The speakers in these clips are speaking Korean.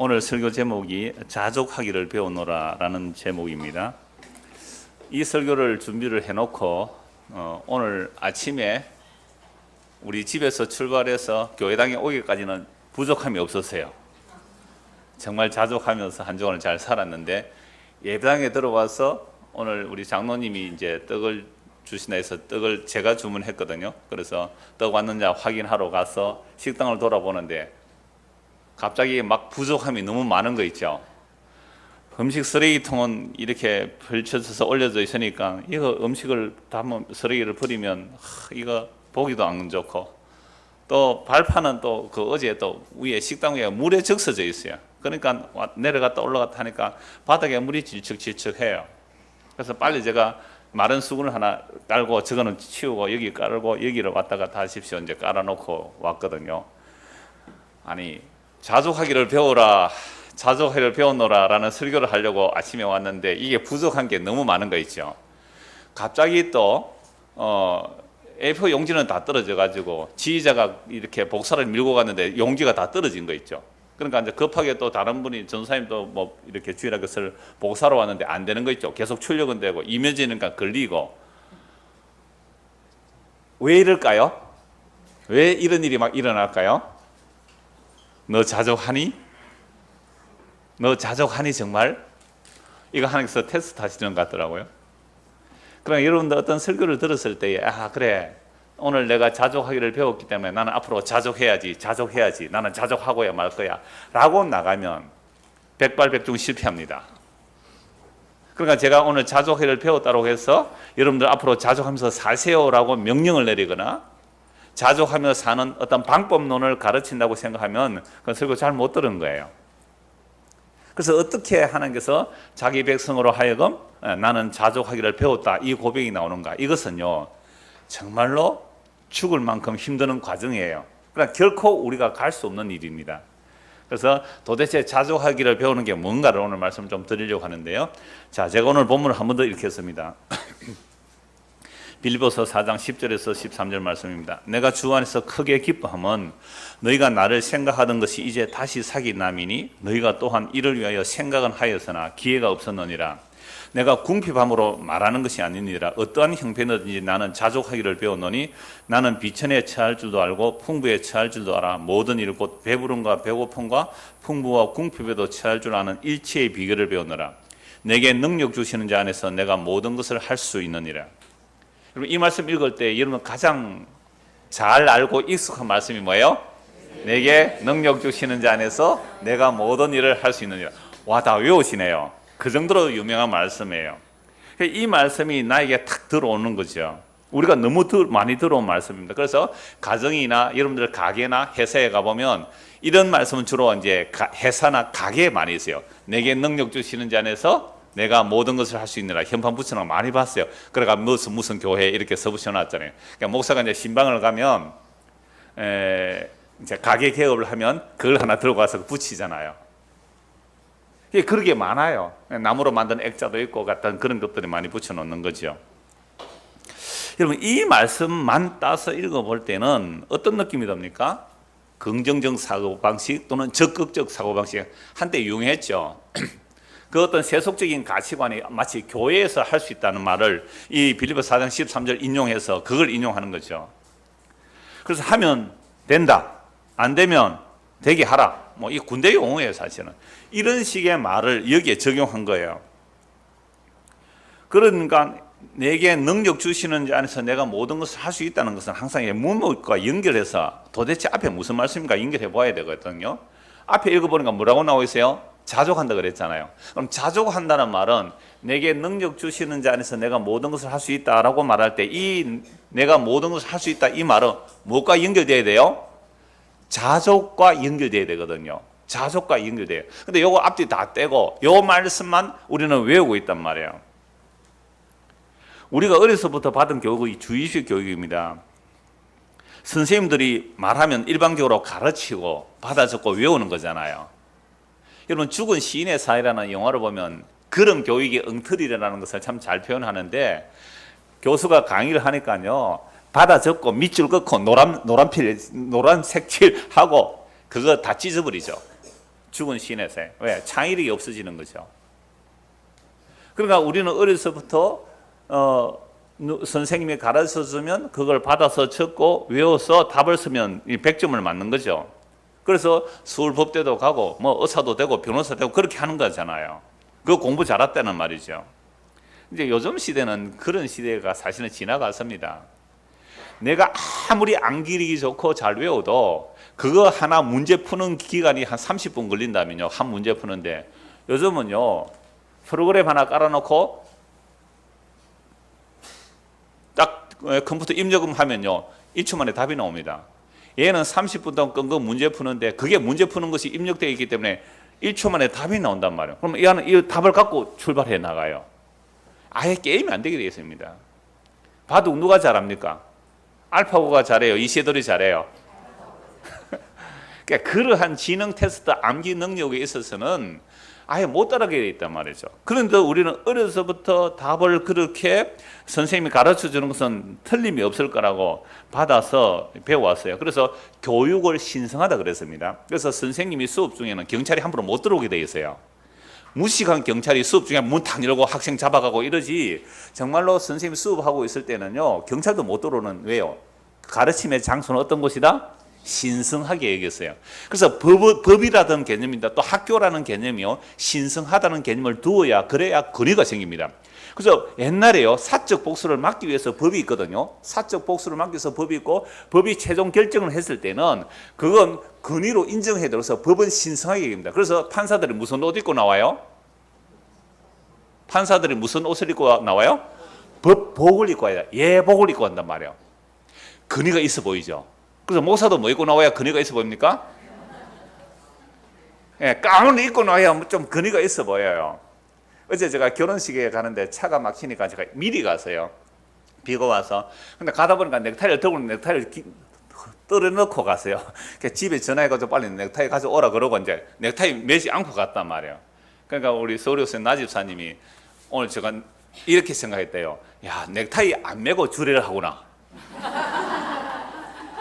오늘 설교 제목이 자족하기를 배우노라라는 제목입니다. 이 설교를 준비를 해놓고 오늘 아침에 우리 집에서 출발해서 교회당에 오기까지는 부족함이 없었어요. 정말 자족하면서 한 주간을 잘 살았는데 예배당에 들어와서 오늘 우리 장로님이 이제 떡을 주신다 해서 떡을 제가 주문했거든요. 그래서 떡 왔느냐 확인하러 가서 식당을 돌아보는데 갑자기 막 부족함이 너무 많은 거 있죠. 음식 쓰레기통은 이렇게 펼쳐져서 올려져 있으니까 이거 음식을 담은 쓰레기를 버리면 이거 보기도 안 좋고, 또 발판은 또 그 어제 또 위에 식당 위에 물에 적셔져 있어요. 그러니까 내려갔다 올라갔다 하니까 바닥에 물이 질척질척해요. 그래서 빨리 제가 마른 수건을 하나 깔고 저거는 치우고 여기 깔고 여기를 왔다 갔다 하십시오 이제 깔아놓고 왔거든요. 아니 자족하기를 배워라, 자족하기를 배우노라 라는 설교를 하려고 아침에 왔는데 이게 부족한 게 너무 많은 거 있죠. 갑자기 또 A4 용지는 다 떨어져 가지고 지휘자가 이렇게 복사를 밀고 갔는데 용지가 다 떨어진 거 있죠. 그러니까 이제 급하게 또 다른 분이 전사님도 뭐 이렇게 주일날 것을 복사로 왔는데 안 되는 거 있죠. 계속 출력은 되고 이면지니까 걸리고. 왜 이럴까요? 왜 이런 일이 막 일어날까요? 너 자족하니? 너 자족하니 정말? 이거 하나님께서 테스트 하시는 것 같더라고요. 그러니까 여러분들 어떤 설교를 들었을 때 그래 오늘 내가 자족하기를 배웠기 때문에 나는 앞으로 자족해야지 나는 자족하고야 말 거야 라고 나가면 백발백중 실패합니다. 그러니까 제가 오늘 자족하기를 배웠다고 해서 여러분들 앞으로 자족하면서 사세요 라고 명령을 내리거나 자족하며 사는 어떤 방법론을 가르친다고 생각하면 그건 설교 잘 못 들은 거예요. 그래서 어떻게 하나님께서 자기 백성으로 하여금 나는 자족하기를 배웠다 이 고백이 나오는가? 이것은요 정말로 죽을 만큼 힘드는 과정이에요. 그러나 결코 우리가 갈 수 없는 일입니다. 그래서 도대체 자족하기를 배우는 게 뭔가를 오늘 말씀 좀 드리려고 하는데요. 자, 제가 오늘 본문을 한 번 더 읽겠습니다. 빌립보서 4장 10절에서 13절 말씀입니다. 내가 주 안에서 크게 기뻐함은 너희가 나를 생각하던 것이 이제 다시 사기 남이니 너희가 또한 이를 위하여 생각은 하였으나 기회가 없었느니라. 내가 궁핍함으로 말하는 것이 아니니라. 어떠한 형편이든지 나는 자족하기를 배웠노니 나는 비천에 처할 줄도 알고 풍부에 처할 줄도 알아. 모든 일 곧 배부름과 배고픔과 풍부와 궁핍에도 처할 줄 아는 일체의 비결을 배우느라. 내게 능력 주시는 자 안에서 내가 모든 것을 할 수 있느니라. 여러분 이 말씀 읽을 때 여러분 가장 잘 알고 익숙한 말씀이 뭐예요? 내게 능력 주시는 자 안에서 내가 모든 일을 할 수 있느니라. 와, 다 외우시네요. 그 정도로 유명한 말씀이에요. 이 말씀이 나에게 탁 들어오는 거죠. 우리가 너무 많이 들어온 말씀입니다. 그래서 가정이나 여러분들 가게나 회사에 가보면 이런 말씀은 주로 이제 회사나 가게에 많이 있어요. 내게 능력 주시는 자 안에서 내가 모든 것을 할 수 있느라. 현판 붙여놓은 거 많이 봤어요. 그래가 무슨 교회 이렇게 써붙여놨잖아요. 그러니까 목사가 이제 신방을 가면 이제 가게 개업을 하면 그걸 하나 들고 가서 붙이잖아요. 그러게 많아요. 나무로 만든 액자도 있고 같은 그런 것들이 많이 붙여놓는 거죠. 여러분 이 말씀만 따서 읽어볼 때는 어떤 느낌이 듭니까? 긍정적 사고방식 또는 적극적 사고방식 한때 유행했죠. 그 어떤 세속적인 가치관이 마치 교회에서 할 수 있다는 말을 이 빌립보서 4장 13절 인용해서 그걸 인용하는 거죠. 그래서 하면 된다, 안 되면 되게 하라. 뭐 이 군대 용어예요 사실은. 이런 식의 말을 여기에 적용한 거예요. 그러니까 내게 능력 주시는 자 안에서 내가 모든 것을 할 수 있다는 것은 항상 문맥과 연결해서 도대체 앞에 무슨 말씀인가 연결해 봐야 되거든요. 앞에 읽어보니까 뭐라고 나와 있어요? 자족한다 그랬잖아요. 그럼 자족한다는 말은 내게 능력 주시는 자 안에서 내가 모든 것을 할 수 있다라고 말할 때 이 내가 모든 것을 할 수 있다 이 말은 무엇과 연결돼야 돼요? 자족과 연결돼야 되거든요. 자족과 연결돼요. 근데 요거 앞뒤 다 떼고 요 말씀만 우리는 외우고 있단 말이에요. 우리가 어려서부터 받은 교육이 주의식 교육입니다. 선생님들이 말하면 일방적으로 가르치고 받아 적고 외우는 거잖아요. 여러분 죽은 시인의 사회라는 영화를 보면 그런 교육의 엉터리라는 것을 참 잘 표현하는데 교수가 강의를 하니까요 받아 적고 밑줄 긋고 노란 색칠하고 그거 다 찢어버리죠. 죽은 시내세. 왜? 창의력이 없어지는 거죠. 그러니까 우리는 어려서부터 선생님이 가르쳐주면 그걸 받아서 적고 외워서 답을 쓰면 100점을 맞는 거죠. 그래서 서울법대도 가고 뭐 의사도 되고 변호사 되고 그렇게 하는 거잖아요. 그거 공부 잘했다는 말이죠. 이제 요즘 시대는 그런 시대가 사실은 지나갔습니다. 내가 아무리 암기력이 좋고 잘 외워도 그거 하나 문제 푸는 기간이 한 30분 걸린다면요. 한 문제 푸는데 요즘은요. 프로그램 하나 깔아놓고 딱 컴퓨터 입력하면요. 1초 만에 답이 나옵니다. 얘는 30분 동안 끙끙 문제 푸는데 그게 문제 푸는 것이 입력되어 있기 때문에 1초 만에 답이 나온단 말이에요. 그럼 얘는 이 답을 갖고 출발해 나가요. 아예 게임이 안 되게 되어 있습니다. 바둑 누가 잘합니까? 알파고가 잘해요? 이세돌이 잘해요? 그러니까 그러한 지능 테스트 암기 능력에 있어서는 아예 못 따라가게 돼 있단 말이죠. 그런데 우리는 어려서부터 답을 그렇게 선생님이 가르쳐 주는 것은 틀림이 없을 거라고 받아서 배워왔어요. 그래서 교육을 신성하다 그랬습니다. 그래서 선생님이 수업 중에는 경찰이 함부로 못 들어오게 돼 있어요. 무식한 경찰이 수업 중에 문 탁 열고 학생 잡아가고 이러지, 정말로 선생님이 수업하고 있을 때는요 경찰도 못 들어오는. 왜요? 가르침의 장소는 어떤 곳이다? 신성하게 여겼어요. 그래서 법이라는 개념입니다. 또 학교라는 개념이요 신성하다는 개념을 두어야 그래야 권위가 생깁니다. 그래서 옛날에요 사적 복수를 막기 위해서 법이 있거든요. 사적 복수를 막기 위해서 법이 있고 법이 최종 결정을 했을 때는 그건 권위로 인정해야 돼요. 그래서 법은 신성하게 여깁니다. 그래서 판사들이 무슨 옷 입고 나와요? 판사들이 무슨 옷을 입고 나와요? 법복을 입고 와야 돼. 예복을 입고 간단 말이에요. 권위가 있어 보이죠. 그래서 목사도 뭐 입고 나와야 권위가 있어 보입니까? 예, 가운을 입고 나와야 좀 권위가 있어 보여요. 어제 제가 결혼식에 가는데 차가 막히니까 제가 미리 갔어요. 비가 와서. 근데 가다 보니까 넥타이를 들고 넥타이를 떨어놓고 갔어요. 집에 전화해가지고 빨리 넥타이 가져오라 그러고 이제 넥타이 매지 않고 갔단 말이에요. 그러니까 우리 서울교수 나집사님이 오늘 제가 이렇게 생각했대요. 야, 넥타이 안 매고 주례를 하구나.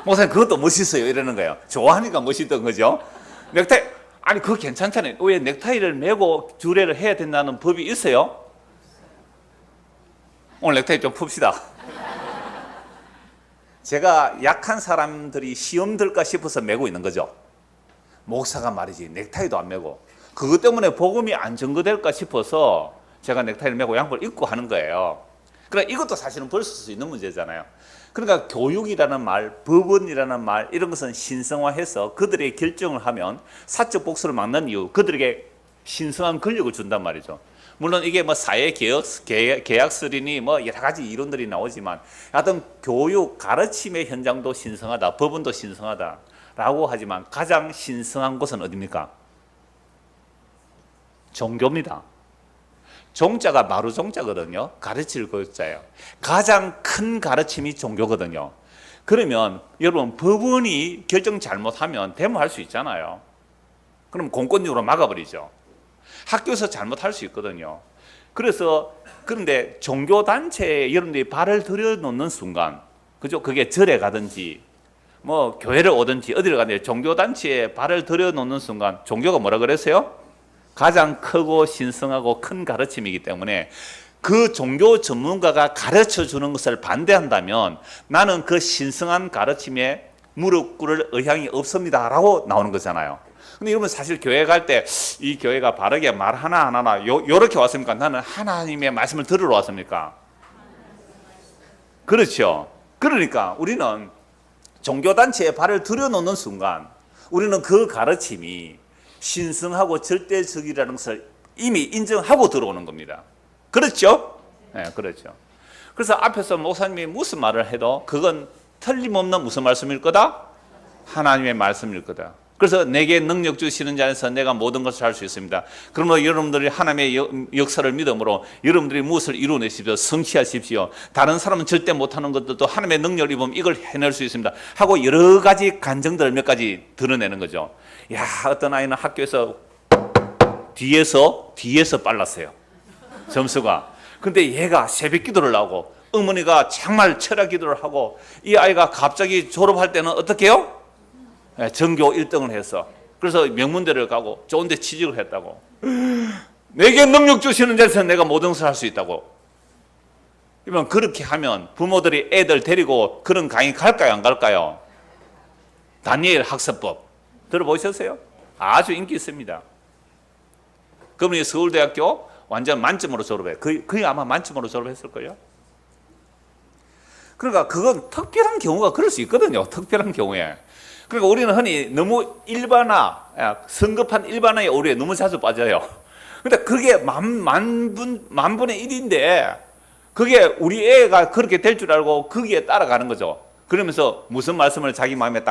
목사님 그것도 멋있어요 이러는 거예요. 좋아하니까 멋있던 거죠. 넥타이 아니 그거 괜찮잖아요. 왜 넥타이를 매고 주례를 해야 된다는 법이 있어요? 오늘 넥타이 좀 풉시다. 제가 약한 사람들이 시험 들까 싶어서 매고 있는 거죠. 목사가 말이지 넥타이도 안 매고 그것 때문에 복음이 안 증거될까 싶어서 제가 넥타이를 매고 양복을 입고 하는 거예요. 그러니까 이것도 사실은 벌쓸 수 있는 문제잖아요. 그러니까 교육이라는 말, 법원이라는 말 이런 것은 신성화해서 그들의 결정을 하면 사적 복수를 막는 이유, 그들에게 신성한 권력을 준단 말이죠. 물론 이게 뭐 사회 계약설이니 뭐 여러 가지 이론들이 나오지만 하여튼 교육 가르침의 현장도 신성하다, 법원도 신성하다라고 하지만 가장 신성한 곳은 어디입니까? 종교입니다. 종자가 마루 종자거든요. 가르칠 글자예요. 가장 큰 가르침이 종교거든요. 그러면 여러분 법원이 결정 잘못하면 데모할 수 있잖아요. 그럼 공권력으로 막아버리죠. 학교에서 잘못할 수 있거든요. 그래서 그런데 종교단체에 여러분들이 발을 들여놓는 순간, 그죠? 그게 절에 가든지 뭐 교회를 오든지 어디를 가든지 종교단체에 발을 들여놓는 순간 종교가 뭐라 그랬어요? 가장 크고 신성하고 큰 가르침이기 때문에 그 종교 전문가가 가르쳐 주는 것을 반대한다면 나는 그 신성한 가르침에 무릎 꿇을 의향이 없습니다 라고 나오는 거잖아요. 근데 여러분 사실 교회 갈 때 이 교회가 바르게 말 하나 요렇게 왔습니까? 나는 하나님의 말씀을 들으러 왔습니까? 그렇죠. 그러니까 우리는 종교단체에 발을 들여놓는 순간 우리는 그 가르침이 신성하고 절대적이라는 것을 이미 인정하고 들어오는 겁니다. 그렇죠? 네, 그렇죠. 그래서 앞에서 목사님이 무슨 말을 해도 그건 틀림없는 무슨 말씀일 거다? 하나님의 말씀일 거다. 그래서 내게 능력 주시는 자에서 내가 모든 것을 할 수 있습니다. 그러므로 여러분들이 하나님의 역사를 믿음으로 여러분들이 무엇을 이루어내십시오. 성취하십시오. 다른 사람은 절대 못하는 것들도 하나님의 능력을 입으면 이걸 해낼 수 있습니다. 하고 여러 가지 간증들을 몇 가지 드러내는 거죠. 야, 어떤 아이는 학교에서 뒤에서 빨랐어요. 점수가. 근데 얘가 새벽 기도를 하고 어머니가 정말 철학 기도를 하고 이 아이가 갑자기 졸업할 때는 어떻게 해요? 전교 1등을 해서 그래서 명문대를 가고 좋은 데 취직을 했다고. 내게 능력 주시는 자에서 내가 모든 것을 할 수 있다고. 그러면 그렇게 하면 부모들이 애들 데리고 그런 강의 갈까요, 안 갈까요? 다니엘 학습법 들어보셨어요? 아주 인기 있습니다. 그분이 서울대학교 완전 만점으로 졸업해. 거의 아마 만점으로 졸업했을 거예요. 그러니까 그건 특별한 경우가 그럴 수 있거든요. 특별한 경우에. 그러니까 우리는 흔히 너무 성급한 일반화의 오류에 너무 자주 빠져요. 근데 그게 만분의 1인데 그게 우리 애가 그렇게 될 줄 알고 거기에 따라가는 거죠. 그러면서 무슨 말씀을 자기 마음에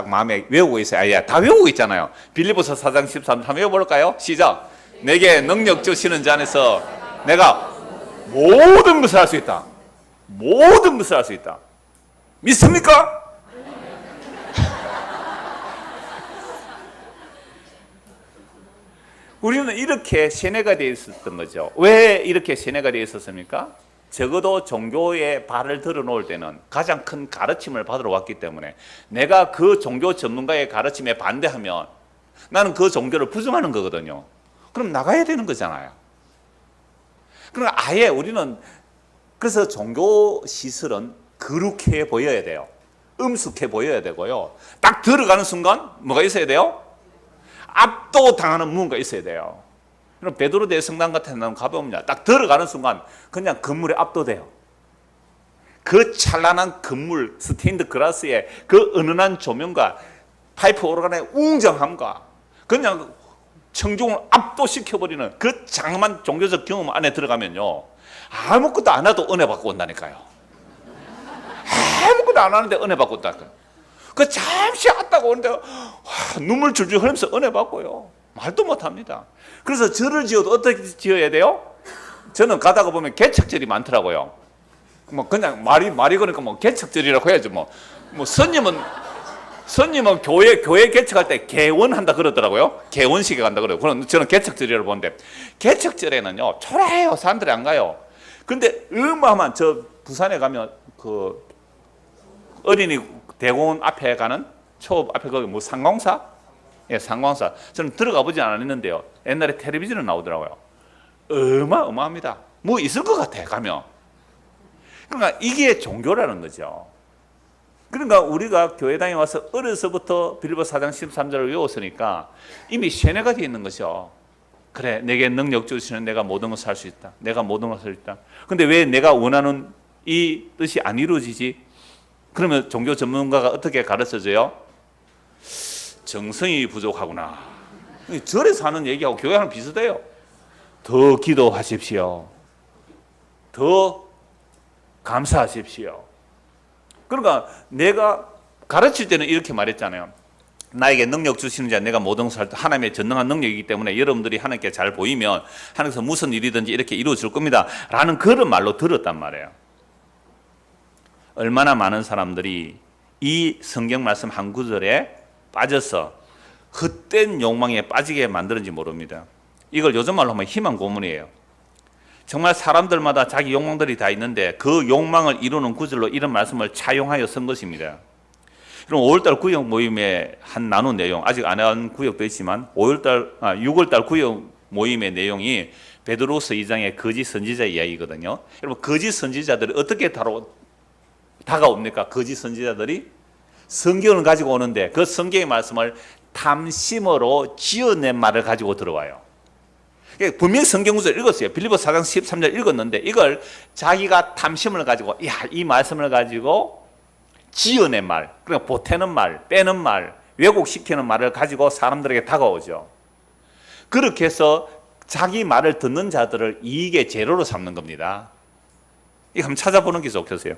외우고 있어요. 아예 다 외우고 있잖아요. 빌립보서 4장 13절 한번 외워볼까요? 시작. 내게 능력 주시는 자 안에서 내가 모든 것을 할 수 있다. 모든 것을 할 수 있다. 믿습니까? 우리는 이렇게 세뇌가 되어 있었던 거죠. 왜 이렇게 세뇌가 되어 있었습니까? 적어도 종교의 발을 들어놓을 때는 가장 큰 가르침을 받으러 왔기 때문에 내가 그 종교 전문가의 가르침에 반대하면 나는 그 종교를 부정하는 거거든요. 그럼 나가야 되는 거잖아요. 그럼 아예 우리는 그래서 종교 시설은 거룩해 보여야 돼요. 음숙해 보여야 되고요. 딱 들어가는 순간 뭐가 있어야 돼요? 압도당하는 무언가 있어야 돼요. 그럼 베드로 대성당 같은 데 가보면요, 딱 들어가는 순간 그냥 건물에 압도돼요. 그 찬란한 건물 스테인드 글라스의 그 은은한 조명과 파이프 오르간의 웅장함과 그냥 청중을 압도시켜버리는 그 장엄한 종교적 경험 안에 들어가면요, 아무것도 안 해도 은혜 받고 온다니까요. 아무것도 안 하는데 은혜 받고 온다니까요. 그 잠시 왔다고 오는데 눈물 줄줄 흘리면서 은혜 받고요. 말도 못합니다. 그래서 절을 지어도 어떻게 지어야 돼요? 저는 가다가 보면 개척절이 많더라고요. 뭐 그냥 말이 그러니까 뭐 개척절이라고 해야죠. 뭐 선님은 교회 개척할 때 개원한다 그러더라고요. 개원식에 간다 그래요. 그럼 저는 개척절이라고 보는데 개척절에는요 초라해요. 사람들이 안 가요. 근데 어마어마한 저 부산에 가면 그 어린이 대공원 앞에 가는 초 앞에 거기 뭐 상광사? 예, 상광사. 저는 들어가 보진 않았는데요. 옛날에 텔레비전에 나오더라고요. 어마어마합니다. 뭐 있을 것 같아 가면. 그러니까 이게 종교라는 거죠. 그러니까 우리가 교회 다녀와서 어려서부터 빌립보 4장 13절을 외웠으니까 이미 세뇌가 되어 있는 거죠. 그래, 내게 능력 주시는 내가 모든 것을 할 수 있다. 내가 모든 것을 할 수 있다. 근데 왜 내가 원하는 이 뜻이 안 이루어지지? 그러면 종교 전문가가 어떻게 가르쳐줘요? 정성이 부족하구나. 절에서 하는 얘기하고 교회하는 비슷해요. 더 기도하십시오. 더 감사하십시오. 그러니까 내가 가르칠 때는 이렇게 말했잖아요. 나에게 능력 주시는 자 내가 모든 것을 할 때 하나님의 전능한 능력이기 때문에 여러분들이 하나님께 잘 보이면 하나님께서 무슨 일이든지 이렇게 이루어질 겁니다 라는 그런 말로 들었단 말이에요. 얼마나 많은 사람들이 이 성경 말씀 한 구절에 빠져서 헛된 욕망에 빠지게 만드는지 모릅니다. 이걸 요즘 말로 하면 희망 고문이에요. 정말 사람들마다 자기 욕망들이 다 있는데 그 욕망을 이루는 구절로 이런 말씀을 차용하여 쓴 것입니다. 그럼 5월달 구역 모임의 한 나눈 내용, 아직 안 한 구역도 있지만 6월달 구역 모임의 내용이 베드로서 2장의 거짓 선지자 이야기거든요. 여러분, 거짓 선지자들이 어떻게 다가옵니까? 거짓 선지자들이 성경을 가지고 오는데 그 성경의 말씀을 탐심으로 지어낸 말을 가지고 들어와요. 분명히 성경 구절 읽었어요. 빌립보 4장 13절 읽었는데 이걸 자기가 탐심을 가지고 이 말씀을 가지고 지어낸 말, 그러니까 보태는 말, 빼는 말, 왜곡시키는 말을 가지고 사람들에게 다가오죠. 그렇게 해서 자기 말을 듣는 자들을 이익의 재료로 삼는 겁니다. 이거 한번 찾아보는 게 좋겠어요.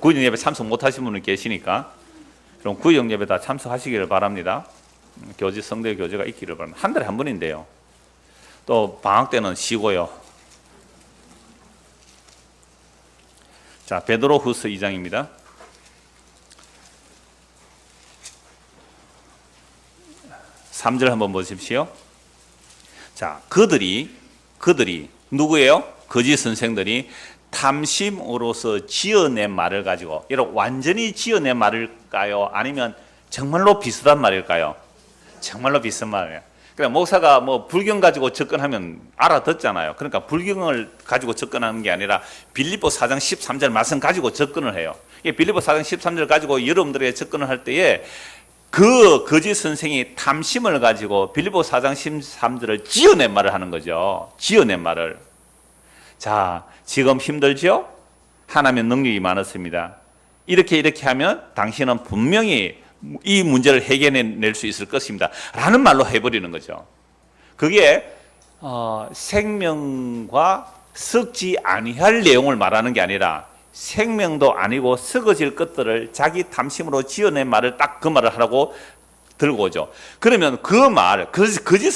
구역 예배 참석 못하신 분이 계시니까 그럼 구역 예배 다 참석하시기를 바랍니다. 교지 성대 교제가 있기를 바랍니다. 한 달에 한 번인데요. 또 방학 때는 쉬고요. 자, 베드로후서 2장입니다. (3절) 한번 보십시오. 자, 그들이 누구예요? 거짓 선생들이 탐심으로서 지어낸 말을 가지고, 여러분 완전히 지어낸 말일까요? 아니면 정말로 비슷한 말일까요? 정말로 비싼 말이에요. 그러니까 목사가 뭐 불경 가지고 접근하면 알아듣잖아요. 그러니까 불경을 가지고 접근하는 게 아니라 빌립보 4장 13절 말씀 가지고 접근을 해요. 이 빌립보 4장 13절 가지고 여러분들에게 접근을 할 때에 그 거짓 선생이 탐심을 가지고 빌립보 4장 13절을 지어낸 말을 하는 거죠. 지어낸 말을. 자, 지금 힘들죠? 하나님의 능력이 많았습니다. 이렇게 하면 당신은 분명히 이 문제를 해결해낼 수 있을 것입니다. 라는 말로 해버리는 거죠. 그게 생명과 썩지 아니할 내용을 말하는 게 아니라 생명도 아니고 썩어질 것들을 자기 탐심으로 지어낸 말을 딱 그 말을 하라고 들고 오죠. 그러면 그 말, 거짓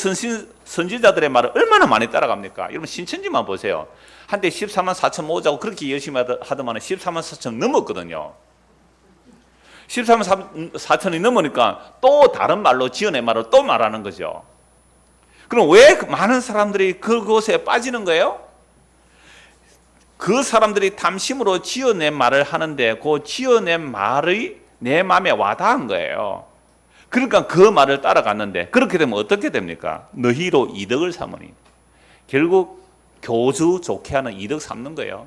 선지자들의 말을 얼마나 많이 따라갑니까? 여러분 신천지만 보세요. 한때 14만 4천 모으자고 그렇게 열심히 하더만 14만 4천 넘었거든요. 14만 4천이 넘으니까 또 다른 말로 지어낸 말을 또 말하는 거죠. 그럼 왜 많은 사람들이 그곳에 빠지는 거예요? 그 사람들이 탐심으로 지어낸 말을 하는데 그 지어낸 말이 내 마음에 와닿은 거예요. 그러니까 그 말을 따라갔는데 그렇게 되면 어떻게 됩니까? 너희로 이득을 삼으니. 결국 교주 좋게 하는 이득 삼는 거예요.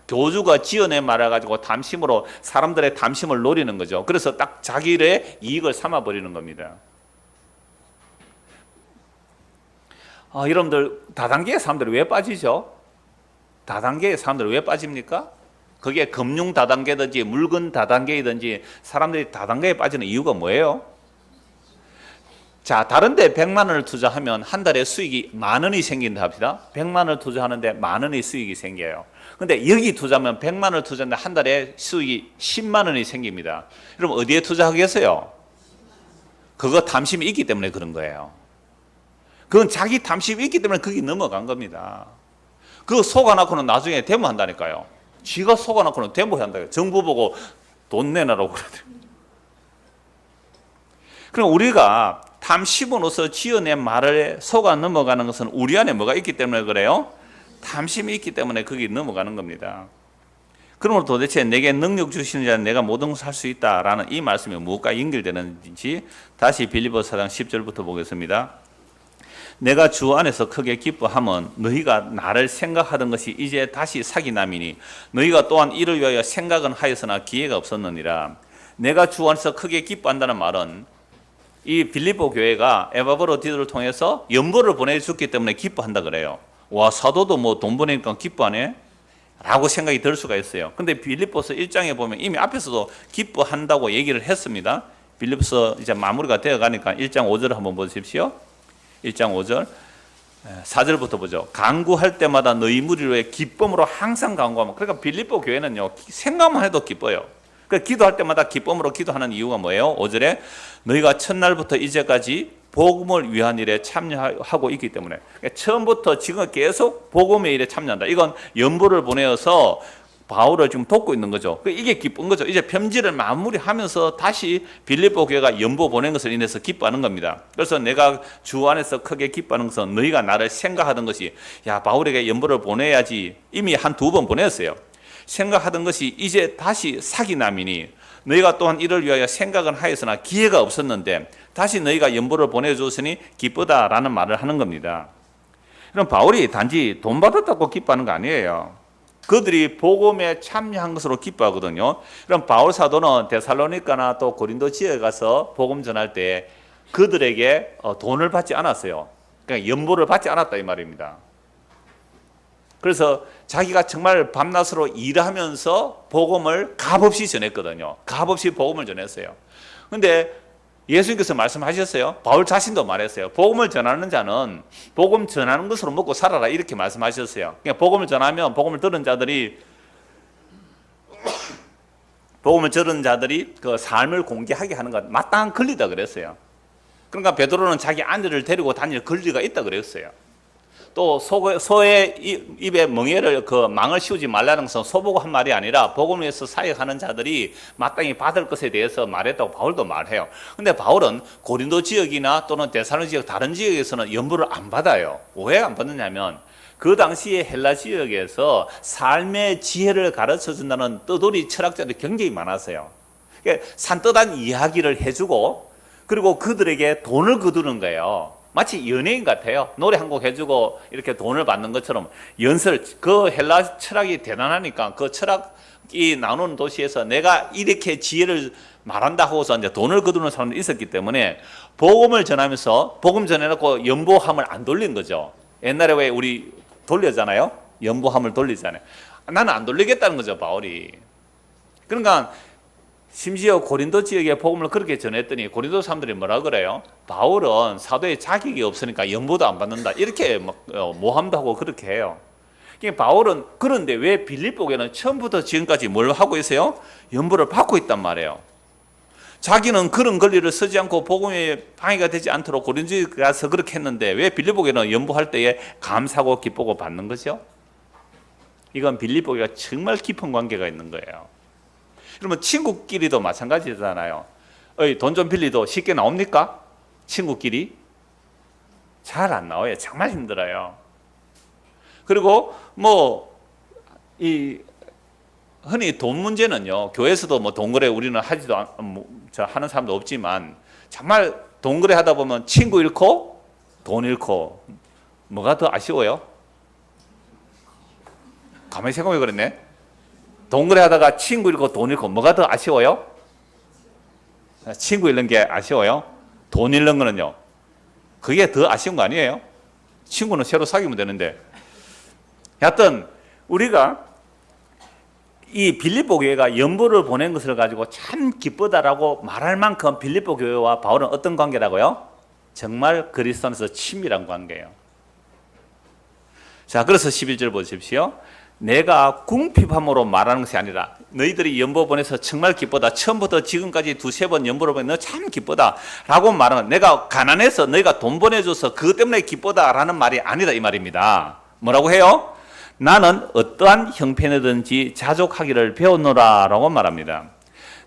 교주가 지어낸 말을 가지고 탐심으로 사람들의 탐심을 노리는 거죠. 그래서 딱 자기의 이익을 삼아버리는 겁니다. 여러분들 다단계의 사람들이 왜 빠지죠? 다단계의 사람들이 왜 빠집니까? 그게 금융 다단계든지 물건 다단계이든지 사람들이 다단계에 빠지는 이유가 뭐예요? 자, 다른데 100만 원을 투자하면 한 달에 수익이 10,000원이 생긴다 합시다. 100만 원을 투자하는데 10,000원의 수익이 생겨요. 근데 여기 투자하면 100만 원을 투자하는데 한 달에 수익이 10만 원이 생깁니다. 그럼 어디에 투자하겠어요? 그거 탐심이 있기 때문에 그런 거예요. 그건 자기 탐심이 있기 때문에 거기 넘어간 겁니다. 그거 속아놓고는 나중에 데모한다니까요. 지가 속아놓고는 데모한다고요. 정부 보고 돈 내놔라고 그러더라고요. 그럼 우리가 탐심으로서 지어낸 말에 속아 넘어가는 것은 우리 안에 뭐가 있기 때문에 그래요? 탐심이 있기 때문에 거기 넘어가는 겁니다. 그러므로 도대체 내게 능력 주시는 자는 내가 모든 것을 할 수 있다라는 이 말씀이 무엇과 연결되는지 다시 빌립보 4장 10절부터 보겠습니다. 내가 주 안에서 크게 기뻐함은 너희가 나를 생각하던 것이 이제 다시 사기남이니 너희가 또한 이를 위하여 생각은 하였으나 기회가 없었느니라. 내가 주 안에서 크게 기뻐한다는 말은 이 빌립보 교회가 에바브로디도를 통해서 연보를 보내줬기 때문에 기뻐한다 그래요. 와, 사도도 뭐 돈 보내니까 기뻐하네? 라고 생각이 들 수가 있어요. 근데 빌립보서 1장에 보면 이미 앞에서도 기뻐한다고 얘기를 했습니다. 빌립보서 이제 마무리가 되어 가니까 1장 5절 한번 보십시오. 1장 5절 4절부터 보죠. 간구할 때마다 너희 무리를 위해 기쁨으로 항상 간구하면. 그러니까 빌립보 교회는요 생각만 해도 기뻐요. 그러니까 기도할 때마다 기쁨으로 기도하는 이유가 뭐예요? 5절에 너희가 첫날부터 이제까지 복음을 위한 일에 참여하고 있기 때문에. 그러니까 처음부터 지금 계속 복음의 일에 참여한다. 이건 연보를 보내어서 바울을 지금 돕고 있는 거죠. 이게 기쁜 거죠. 이제 편지를 마무리하면서 다시 빌립보 교회가 연보 보낸 것을 인해서 기뻐하는 겁니다. 그래서 내가 주 안에서 크게 기뻐하는 것은 너희가 나를 생각하던 것이 야, 바울에게 연보를 보내야지 이미 한 2번 보냈어요. 생각하던 것이 이제 다시 사기남이니 너희가 또한 이를 위하여 생각은 하였으나 기회가 없었는데 다시 너희가 연보를 보내줬으니 기쁘다라는 말을 하는 겁니다. 그럼 바울이 단지 돈 받았다고 기뻐하는 거 아니에요. 그들이 복음에 참여한 것으로 기뻐하거든요. 그럼 바울 사도는 데살로니가나 또 고린도 지역에 가서 복음 전할 때 그들에게 돈을 받지 않았어요. 그러니까 연보를 받지 않았다 이 말입니다. 그래서 자기가 정말 밤낮으로 일하면서 복음을 값없이 전했거든요. 값없이 복음을 전했어요. 그런데 예수님께서 말씀하셨어요. 바울 자신도 말했어요. 복음을 전하는 자는 복음 전하는 것으로 먹고 살아라 이렇게 말씀하셨어요. 그러니까 복음을 전하면 복음을 들은 자들이 그 삶을 공개하게 하는 것 마땅한 권리다 그랬어요. 그러니까 베드로는 자기 아내를 데리고 다닐 권리가 있다 그랬어요. 또 소의 입에 멍에를 그 망을 씌우지 말라는 것은 소보고 한 말이 아니라 복음을 위해서 사역하는 자들이 마땅히 받을 것에 대해서 말했다고 바울도 말해요. 근데 바울은 고린도 지역이나 또는 데살로니가 지역 다른 지역에서는 연보를 안 받아요. 왜 안 받느냐면 그 당시에 헬라 지역에서 삶의 지혜를 가르쳐 준다는 떠돌이 철학자들이 굉장히 많았어요. 그러니까 산뜻한 이야기를 해주고 그리고 그들에게 돈을 거두는 거예요. 마치 연예인 같아요. 노래 한 곡 해주고 이렇게 돈을 받는 것처럼 연설, 그 헬라 철학이 대단하니까 그 철학이 나누는 도시에서 내가 이렇게 지혜를 말한다 하고서 이제 돈을 거두는 사람도 있었기 때문에 복음을 전하면서 복음 전해놓고 연보함을 안 돌린 거죠. 옛날에 왜 우리 돌렸잖아요. 연보함을 돌리잖아요. 나는 안 돌리겠다는 거죠, 바울이. 그러니까 심지어 고린도 지역에 복음을 그렇게 전했더니 고린도 사람들이 뭐라 그래요? 바울은 사도의 자격이 없으니까 연보도 안 받는다. 이렇게 모함도 하고 그렇게 해요. 그러니까 바울은 그런데 왜 빌립보에는 처음부터 지금까지 뭘 하고 있어요? 연보를 받고 있단 말이에요. 자기는 그런 권리를 쓰지 않고 복음에 방해가 되지 않도록 고린도에 가서 그렇게 했는데 왜 빌립보에는 연보할 때에 감사하고 기쁘고 받는 거죠? 이건 빌립보가 정말 깊은 관계가 있는 거예요. 그러면 친구끼리도 마찬가지잖아요. 돈 좀 빌리도 쉽게 나옵니까? 친구끼리? 잘 안 나와요. 정말 힘들어요. 그리고 흔히 돈 문제는요, 교회에서도 돈 거래 우리는 하는 사람도 없지만 정말 돈 거래 하다 보면 친구 잃고 돈 잃고 뭐가 더 아쉬워요? 가만히 생각해 그랬네. 돈 거래 하다가 친구 잃고 돈 잃고 뭐가 더 아쉬워요? 친구 잃는 게 아쉬워요? 돈 잃는 거는요? 그게 더 아쉬운 거 아니에요? 친구는 새로 사귀면 되는데. 여하튼 우리가 이 빌립보 교회가 연보를 보낸 것을 가지고 참 기쁘다라고 말할 만큼 빌립보 교회와 바울은 어떤 관계라고요? 정말 그리스도 안에서 친밀한 관계예요. 자, 그래서 11절 보십시오. 내가 궁핍함으로 말하는 것이 아니라 너희들이 연보 보내서 정말 기쁘다. 처음부터 지금까지 두세 번 연보를 보내 너 참 기쁘다 라고 말하는, 내가 가난해서 너희가 돈 보내줘서 그것 때문에 기쁘다라는 말이 아니다 이 말입니다. 뭐라고 해요? 나는 어떠한 형편이든지 자족하기를 배웠노라 라고 말합니다.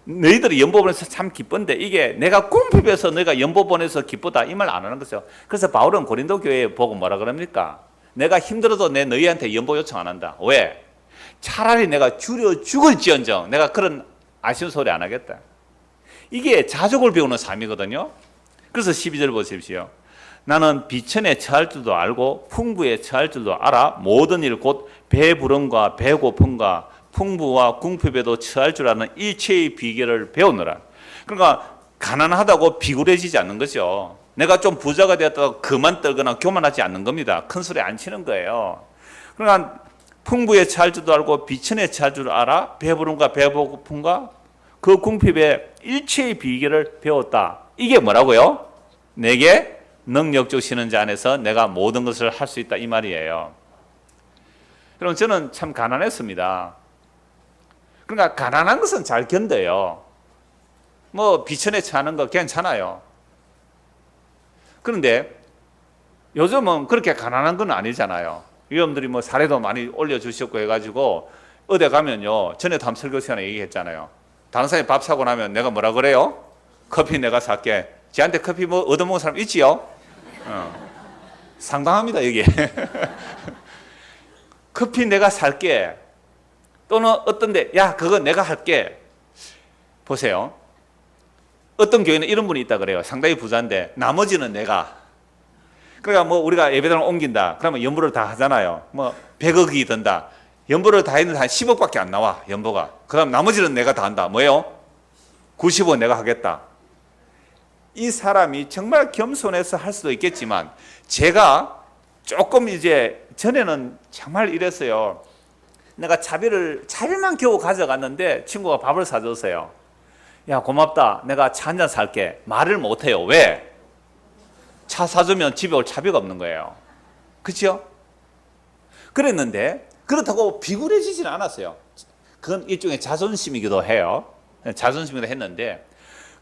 너희들이 연보 보내서 참 기쁜데 이게 내가 궁핍해서 너희가 연보 보내서 기쁘다 이 말 안 하는 거죠. 그래서 바울은 고린도 교회에 보고 뭐라 그럽니까? 내가 힘들어도 내 너희한테 연보 요청 안 한다. 왜? 차라리 내가 줄여 죽을지언정 내가 그런 아쉬운 소리 안 하겠다. 이게 자족을 배우는 삶이거든요. 그래서 12절 보십시오. 나는 비천에 처할 줄도 알고 풍부에 처할 줄도 알아 모든 일 곧 배부름과 배고픔과 풍부와 궁핍에도 처할 줄 아는 일체의 비결을 배우느라. 그러니까 가난하다고 비굴해지지 않는 거죠. 내가 좀 부자가 되었다고 그만 떨거나 교만하지 않는 겁니다. 큰 소리 안 치는 거예요. 그러니까 풍부에 처할 줄도 알고 비천에 처할 줄 알아 배부름과 배고픔과 그 궁핍의 일체의 비결을 배웠다. 이게 뭐라고요? 내게 능력 주시는 자 안에서 내가 모든 것을 할 수 있다 이 말이에요. 그럼 저는 참 가난했습니다. 그러니까 가난한 것은 잘 견뎌요. 비천에 처하는 거 괜찮아요. 그런데 요즘은 그렇게 가난한 건 아니잖아요. 여러분들이 사례도 많이 올려주셨고 해가지고 어디 가면요, 전에도 한 설교 시간에 얘기했잖아요. 다른 사람이 밥 사고 나면 내가 뭐라 그래요? 커피 내가 살게. 쟤한테 커피 얻어먹은 사람 있지요? 상당합니다 여기. 커피 내가 살게. 또는 어떤데 야 그거 내가 할게. 보세요. 어떤 교회는 이런 분이 있다 그래요. 상당히 부자인데 나머지는 내가. 그러니까 우리가 예배당을 옮긴다. 그러면 연보를 다 하잖아요. 100억이 든다. 연보를 다 했는데 한 10억밖에 안 나와 연보가. 그다음 나머지는 내가 다 한다. 뭐예요? 90억 내가 하겠다. 이 사람이 정말 겸손해서 할 수도 있겠지만 제가 조금 이제 전에는 정말 이랬어요. 내가 차비만 겨우 가져갔는데 친구가 밥을 사줬어요. 야 고맙다. 내가 차 한잔 살게. 말을 못해요. 왜? 차 사주면 집에 올 차비가 없는 거예요. 그렇죠? 그랬는데 그렇다고 비굴해지지는 않았어요. 그건 일종의 자존심이기도 해요. 자존심이기도 했는데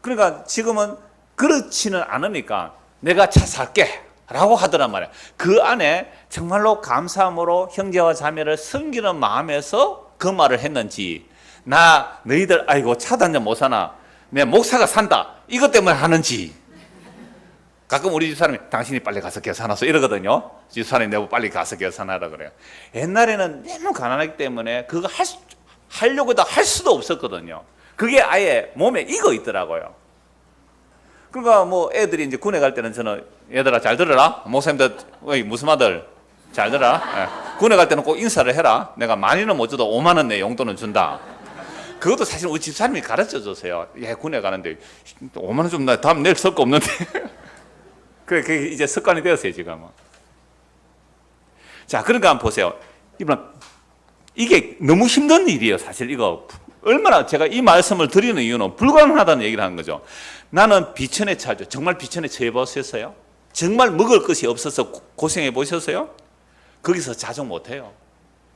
그러니까 지금은 그렇지는 않으니까 내가 차 살게 라고 하더란 말이에요. 그 안에 정말로 감사함으로 형제와 자매를 섬기는 마음에서 그 말을 했는지 너희들 아이고 차도 한 잔 못 사나 내 목사가 산다 이것 때문에 하는지. 가끔 우리 집사람이 당신이 빨리 가서 계산하소 이러거든요. 집사람이 내고 빨리 가서 계산하라 그래요. 옛날에는 너무 가난하기 때문에 그거 하려고 해도 할 수도 없었거든요. 그게 아예 몸에 익어 있더라고요. 그러니까 뭐 애들이 이제 군에 갈 때는 저는 얘들아 잘 들어라. 목사님들 무슨 아들 잘 들어라. 예. 군에 갈 때는 꼭 인사를 해라. 내가 많이는 못 줘도 5만 원 내 용돈은 준다. 그것도 사실 우리 집사님이 가르쳐 줬어요. 예, 군에 가는데 5만 원 좀 나 다음 내일 쓸 거 없는데. 그게 이제 습관이 되었어요 지금은. 자, 그러니까 한번 보세요. 이게 너무 힘든 일이에요. 사실 이거 얼마나 제가 이 말씀을 드리는 이유는 불가능하다는 얘기를 하는 거죠. 나는 비천에 처하죠. 정말 비천에 처해 보셨어요? 정말 먹을 것이 없어서 고생해 보셨어요? 거기서 자족 못해요.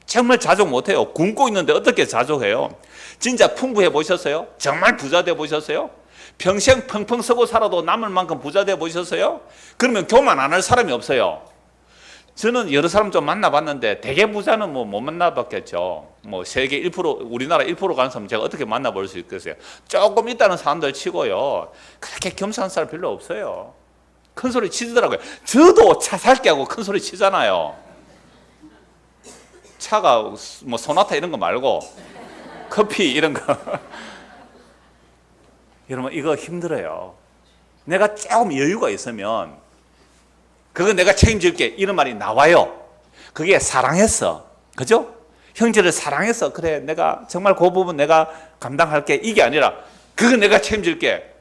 정말 자족 못해요. 굶고 있는데 어떻게 자족해요? 진짜 풍부해 보셨어요? 정말 부자 돼 보셨어요? 평생 펑펑 쓰고 살아도 남을 만큼 부자 돼 보셨어요? 그러면 교만 안 할 사람이 없어요. 저는 여러 사람 좀 만나봤는데 대개 부자는 뭐 못 만나봤겠죠. 뭐 세계 1%, 우리나라 1% 가는 사람 제가 어떻게 만나볼 수 있겠어요? 조금 있다는 사람들 치고요. 그렇게 겸손한 사람 별로 없어요. 큰 소리 치더라고요. 저도 차 살게 하고 큰 소리 치잖아요. 차가 뭐 소나타 이런 거 말고 커피 이런 거. 여러분 이거 힘들어요. 내가 조금 여유가 있으면 그거 내가 책임질게 이런 말이 나와요. 그게 사랑했어. 그죠? 형제를 사랑해서 그래 내가 정말 그 부분 내가 감당할게 이게 아니라 그거 내가 책임질게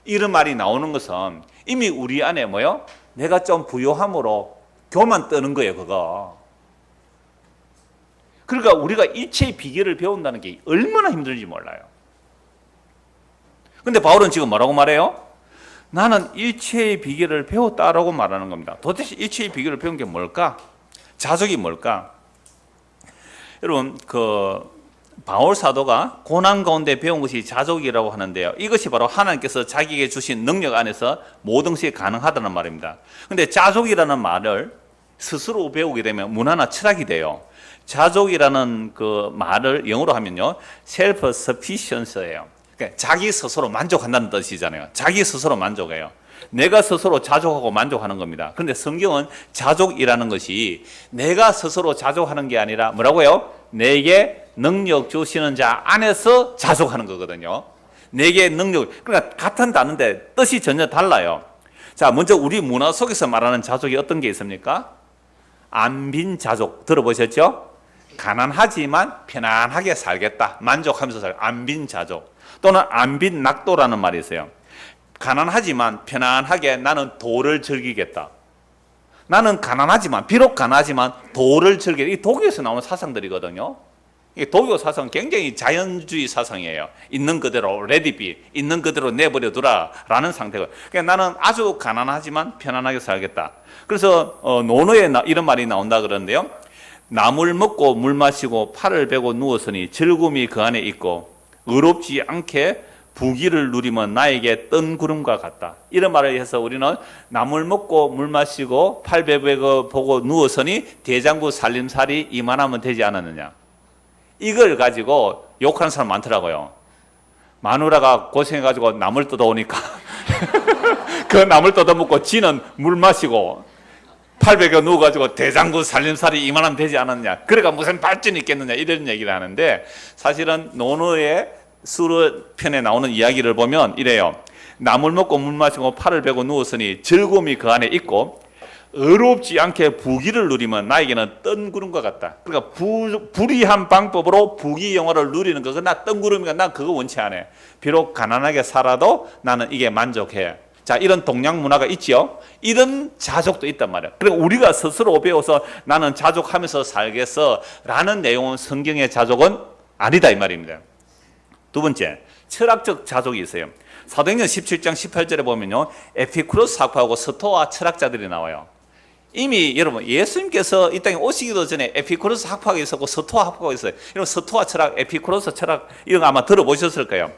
이런 말이 나오는 것은 이미 우리 안에 뭐요? 내가 좀 부요함으로 교만 떠는 거예요. 그거. 그러니까 우리가 일체의 비결을 배운다는 게 얼마나 힘들지 몰라요. 근데 바울은 지금 뭐라고 말해요? 나는 일체의 비결을 배웠다라고 말하는 겁니다. 도대체 일체의 비결을 배운 게 뭘까? 자족이 뭘까? 여러분 바울 사도가 고난 가운데 배운 것이 자족이라고 하는데요. 이것이 바로 하나님께서 자기에게 주신 능력 안에서 모든 것이 가능하다는 말입니다. 근데 자족이라는 말을 스스로 배우게 되면 문화나 철학이 돼요. 자족이라는 그 말을 영어로 하면요, self-sufficiency예요. 그러니까 자기 스스로 만족한다는 뜻이잖아요. 자기 스스로 만족해요. 내가 스스로 자족하고 만족하는 겁니다. 그런데 성경은 자족이라는 것이 내가 스스로 자족하는 게 아니라 뭐라고요? 내게 능력 주시는 자 안에서 자족하는 거거든요. 내게 능력, 그러니까 같은 단어인데 뜻이 전혀 달라요. 자, 먼저 우리 문화 속에서 말하는 자족이 어떤 게 있습니까? 안빈 자족 들어보셨죠? 가난하지만 편안하게 살겠다. 만족하면서 안빈 자족. 또는 안빈 낙도라는 말이 있어요. 가난하지만 편안하게 나는 도를 즐기겠다. 나는 가난하지만, 비록 가난하지만 도를 즐기겠다. 이 독일에서 나오는 사상들이거든요. 이 독일 사상은 굉장히 자연주의 사상이에요. 있는 그대로 let it be, 있는 그대로 내버려 두라 라는 상태가. 그러니까 나는 아주 가난하지만 편안하게 살겠다. 그래서 논어에 이런 말이 나온다 그러는데요. 나물 먹고 물 마시고 팔을 베고 누웠으니 즐거움이 그 안에 있고 의롭지 않게 부귀를 누리면 나에게 뜬 구름과 같다. 이런 말을 해서 우리는 나물 먹고 물 마시고 팔 베고 보고 누웠으니 대장부 살림살이 이만하면 되지 않았느냐. 이걸 가지고 욕하는 사람 많더라고요. 마누라가 고생해가지고 나물 뜯어오니까 그 나물 뜯어먹고 지는 물 마시고 팔 베고 누워가지고 대장부 살림살이 이만하면 되지 않았느냐. 그러니까 무슨 발전이 있겠느냐 이런 얘기를 하는데 사실은 논어의 수르 편에 나오는 이야기를 보면 이래요. 나물 먹고 물 마시고 팔을 베고 누웠으니 즐거움이 그 안에 있고 의롭지 않게 부귀를 누리면 나에게는 뜬 구름과 같다. 그러니까 불이한 방법으로 부귀 영화를 누리는 거, 나 뜬 구름이니까 난 그거 원치 않아. 비록 가난하게 살아도 나는 이게 만족해. 자, 이런 동양 문화가 있지요. 이런 자족도 있단 말이에요. 그러니까 우리가 스스로 배워서 나는 자족하면서 살겠어 라는 내용은 성경의 자족은 아니다 이 말입니다. 두 번째, 철학적 자족이 있어요. 사도행전 17장 18절에 보면요, 에피쿠로스 학파하고 스토아 철학자들이 나와요. 이미 여러분 예수님께서 이 땅에 오시기도 전에 에피쿠로스 학파가 있었고 스토아 학파가 있어요. 이런 스토아 철학, 에피쿠로스 철학 이런 거 아마 들어보셨을 거예요.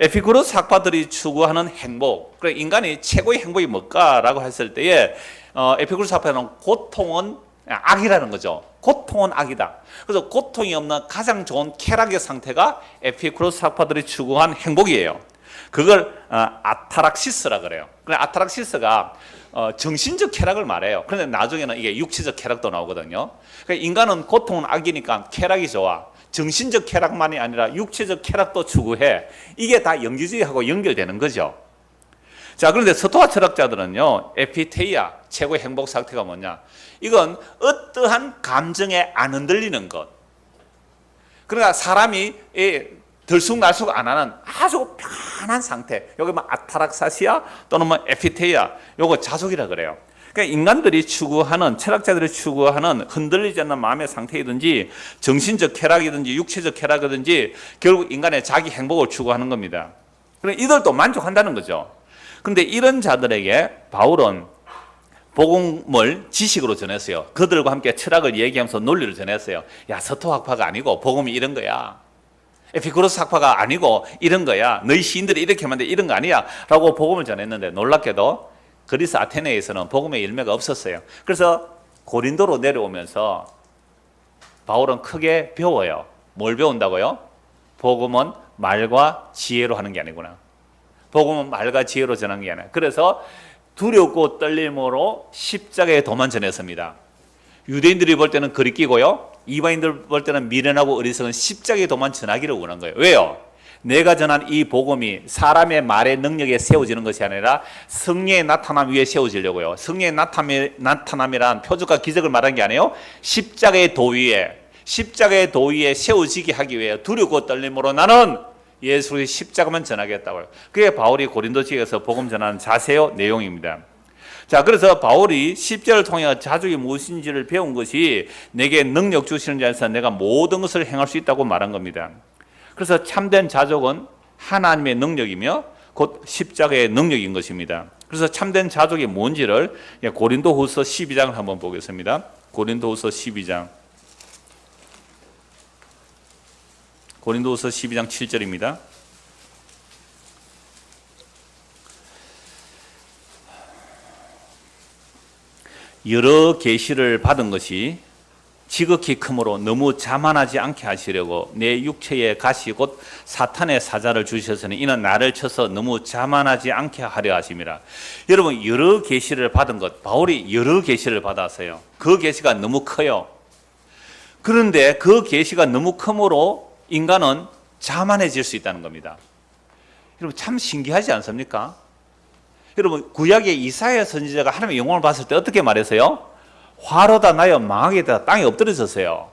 에피쿠로스 학파들이 추구하는 행복, 그러니까 인간이 최고의 행복이 뭘까라고 했을 때에 에피쿠로스 학파는 고통은 악이라는 거죠. 고통은 악이다. 그래서 고통이 없는 가장 좋은 쾌락의 상태가 에피쿠로스 학파들이 추구한 행복이에요. 그걸 아타락시스라 그래요. 그래 아타락시스가 정신적 쾌락을 말해요. 그런데 나중에는 이게 육체적 쾌락도 나오거든요. 그러니까 인간은 고통은 악이니까 쾌락이 좋아. 정신적 쾌락만이 아니라 육체적 쾌락도 추구해. 이게 다 영지주의하고 연결되는 거죠. 자, 그런데 서토아 철학자들은요, 에피테이아, 최고의 행복 상태가 뭐냐? 이건 어떠한 감정에 안 흔들리는 것. 그러니까 사람이 들쑥날쑥 안 하는 아주 편한 상태. 여기 뭐 아타락사시아 또는 뭐 에피테이아, 요거 자족이라 그래요. 그러니까 인간들이 추구하는, 철학자들이 추구하는 흔들리지 않는 마음의 상태이든지 정신적 쾌락이든지 육체적 쾌락이든지 결국 인간의 자기 행복을 추구하는 겁니다. 그러니까 이들도 만족한다는 거죠. 그런데 이런 자들에게 바울은 복음을 지식으로 전했어요. 그들과 함께 철학을 얘기하면서 논리를 전했어요. 야, 서토학파가 아니고 복음이 이런 거야. 에피쿠로스 학파가 아니고 이런 거야. 너희 시인들이 이렇게 하면 돼, 이런 거 아니야 라고 복음을 전했는데 놀랍게도 그리스 아테네에서는 복음의 열매가 없었어요. 그래서 고린도로 내려오면서 바울은 크게 배워요. 뭘 배운다고요? 복음은 말과 지혜로 하는 게 아니구나. 복음은 말과 지혜로 전하는 게 아니야. 그래서 두렵고 떨림으로 십자가의 도만 전했습니다. 유대인들이 볼 때는 그리끼고요, 이방인들 볼 때는 미련하고 어리석은 십자가의 도만 전하기를 원한 거예요. 왜요? 내가 전한 이 복음이 사람의 말의 능력에 세워지는 것이 아니라 성령의 나타남 위에 세워지려고요. 성령의 나타남이란 표적과 기적을 말하는 게 아니에요. 십자가의 도 위에 세워지게 하기 위해 두렵고 떨림으로 나는 예수의 십자가만 전하겠다고요. 그게 바울이 고린도 지역에서 복음 전하는 자세요 내용입니다. 자, 그래서 바울이 십자를 통해 자족이 무엇인지를 배운 것이 내게 능력 주시는 자에서 내가 모든 것을 행할 수 있다고 말한 겁니다. 그래서 참된 자족은 하나님의 능력이며 곧 십자가의 능력인 것입니다. 그래서 참된 자족이 뭔지를 고린도후서 12장을 한번 보겠습니다. 고린도후서 12장 7절입니다. 여러 계시를 받은 것이 지극히 크므로 너무 자만하지 않게 하시려고 내 육체의 가시 곧 사탄의 사자를 주셨으니 이는 나를 쳐서 너무 자만하지 않게 하려 하심이라. 여러분, 여러 계시를 받은 것, 바울이 여러 계시를 받았어요. 그 계시가 너무 커요. 그런데 그 계시가 너무 크므로 인간은 자만해질 수 있다는 겁니다. 여러분, 참 신기하지 않습니까? 여러분, 구약의 이사야 선지자가 하나님의 영광을 봤을 때 어떻게 말했어요? 화로다 나여 망하게다 땅에 엎드려졌어요.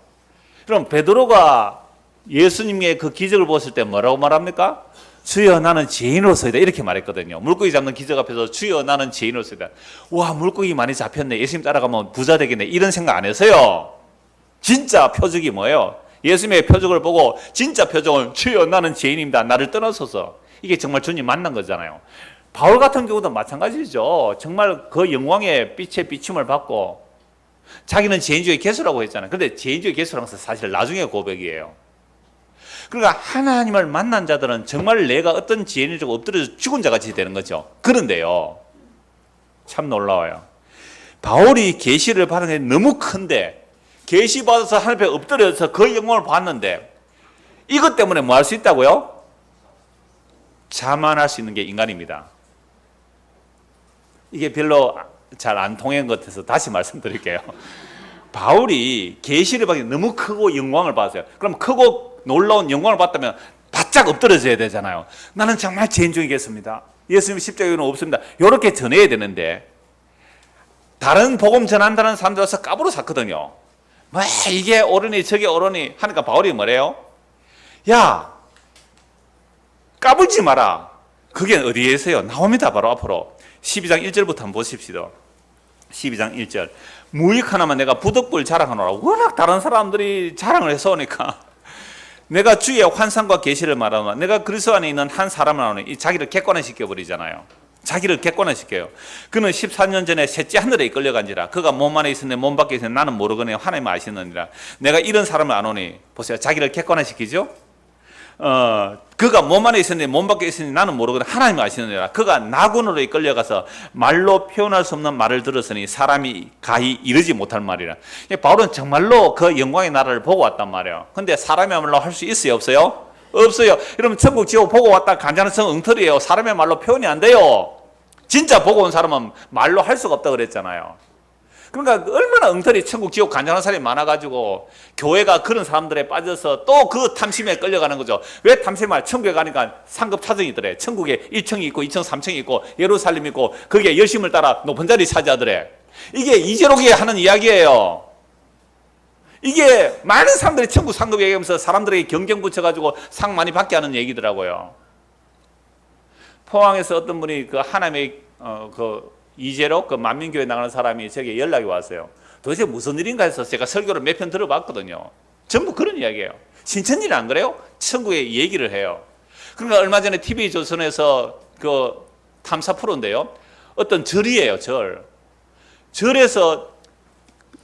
그럼 베드로가 예수님의 그 기적을 보았을 때 뭐라고 말합니까? 주여 나는 죄인으로서이다 이렇게 말했거든요. 물고기 잡는 기적 앞에서 주여 나는 죄인으로서이다. 와, 물고기 많이 잡혔네, 예수님 따라가면 부자 되겠네, 이런 생각 안 했어요. 진짜 표적이 뭐예요? 예수님의 표적을 보고 진짜 표적은 주여 나는 죄인입니다, 나를 떠나소서. 이게 정말 주님 만난 거잖아요. 바울 같은 경우도 마찬가지죠. 정말 그 영광의 빛의 비춤을 받고 자기는 죄인주의 개수라고 했잖아요. 그런데 죄인주의 개수라는 것은 사실 나중에 고백이에요. 그러니까 하나님을 만난 자들은 정말 내가 어떤 죄인을 주고 엎드려서 죽은 자같이 되는 거죠. 그런데요, 참 놀라워요. 바울이 계시를 받은 게 너무 큰데, 계시 받아서 하나님 앞에 엎드려서 그 영광을 봤는데 이것 때문에 뭐 할 수 있다고요? 자만할 수 있는 게 인간입니다. 이게 별로 잘 안 통한 것 같아서 다시 말씀드릴게요. 바울이 계시를 받기 너무 크고 영광을 받았어요. 그럼 크고 놀라운 영광을 받다면 바짝 엎드려져야 되잖아요. 나는 정말 죄인 중이겠습니다, 예수님 십자가에는 없습니다, 이렇게 전해야 되는데 다른 복음 전한다는 사람들 와서 까불어 샀거든요. 뭐 이게 옳으니 저게 옳으니 하니까 바울이 뭐래요? 야, 까불지 마라. 그게 어디에서요? 나옵니다. 바로 앞으로 12장 1절부터 한번 보십시오. 12장 1절. 무익 하나만 내가 부득불 자랑하노라. 워낙 다른 사람들이 자랑을 해서 오니까 내가 주의 환상과 계시를 말하노라. 내가 그리스도 안에 있는 한 사람을 하노니, 자기를 객관화시켜 버리잖아요. 자기를 객관화시켜요. 그는 14년 전에 셋째 하늘에 이끌려간지라. 그가 몸 안에 있었는데 몸 밖에 있었는데 나는 모르거니와 하나님 아시느니라. 내가 이런 사람을 아노니, 보세요, 자기를 객관화시키죠. 그가 몸 안에 있었는데 몸 밖에 있었는데 나는 모르거든 하나님 아시느니라. 그가 나군으로 이끌려가서 말로 표현할 수 없는 말을 들었으니 사람이 가히 이르지 못할 말이라. 바울은 정말로 그 영광의 나라를 보고 왔단 말이에요. 근데 사람이야말로 할 수 있어요, 없어요? 없어요. 여러분, 천국 지옥 보고 왔다 간장성 엉터리예요. 사람의 말로 표현이 안 돼요. 진짜 보고 온 사람은 말로 할 수가 없다 그랬잖아요. 그러니까 얼마나 엉터리 천국 지옥 간절한 사람이 많아가지고 교회가 그런 사람들에 빠져서 또 그 탐심에 끌려가는 거죠. 왜 탐심을? 천국에 가니까 상급 차정이더래. 천국에 1층이 있고 2층, 3층이 있고 예루살렘이 있고 거기에 열심을 따라 높은 자리 차지하더래. 이게 이재록이 하는 이야기예요. 이게 많은 사람들이 천국 상급 얘기하면서 사람들에게 경쟁 붙여가지고 상 많이 받게 하는 얘기더라고요. 포항에서 어떤 분이 그 하나님의 그 이재록 그 만민교회 나가는 사람이 제게 연락이 왔어요. 도대체 무슨 일인가 해서 제가 설교를 몇 편 들어봤거든요. 전부 그런 이야기예요. 신천지는 안 그래요? 천국의 얘기를 해요. 그러니까 얼마 전에 TV조선에서 그 탐사 프로인데요. 어떤 절이에요, 절. 절에서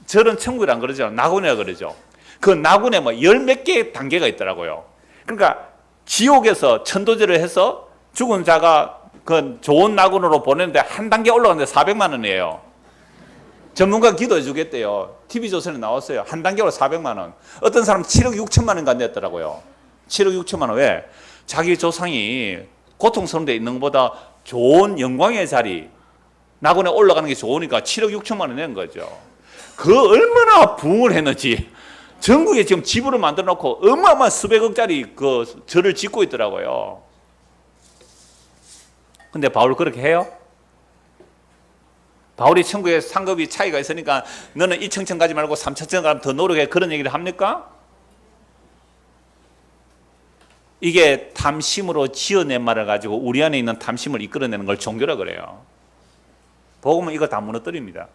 절은 천국이란 그러죠. 나군이라 그러죠. 그 나군에 뭐 열 몇 개의 단계가 있더라고요. 그러니까 지옥에서 천도제를 해서 죽은 자가 그 좋은 나군으로 보내는데 한 단계 올라가는데 400만 원이에요. 전문가 기도해 주겠대요. TV조선에 나왔어요. 한 단계로 400만 원. 어떤 사람 7억 6천만 원가 냈더라고요. 7억 6천만 원. 왜? 자기 조상이 고통스러운 데 있는 것보다 좋은 영광의 자리, 나군에 올라가는 게 좋으니까 7억 6천만 원 낸 거죠. 그 얼마나 부흥을 했는지 전국에 지금 지부를 만들어 놓고 어마어마한 수백억짜리 그 절을 짓고 있더라고요. 근데 바울 그렇게 해요? 바울이 천국에 상급이 차이가 있으니까 너는 2층 가지 말고 3층 가면 더 노력해, 그런 얘기를 합니까? 이게 탐심으로 지어낸 말을 가지고 우리 안에 있는 탐심을 이끌어내는 걸 종교라 그래요. 복음은 이거 다 무너뜨립니다.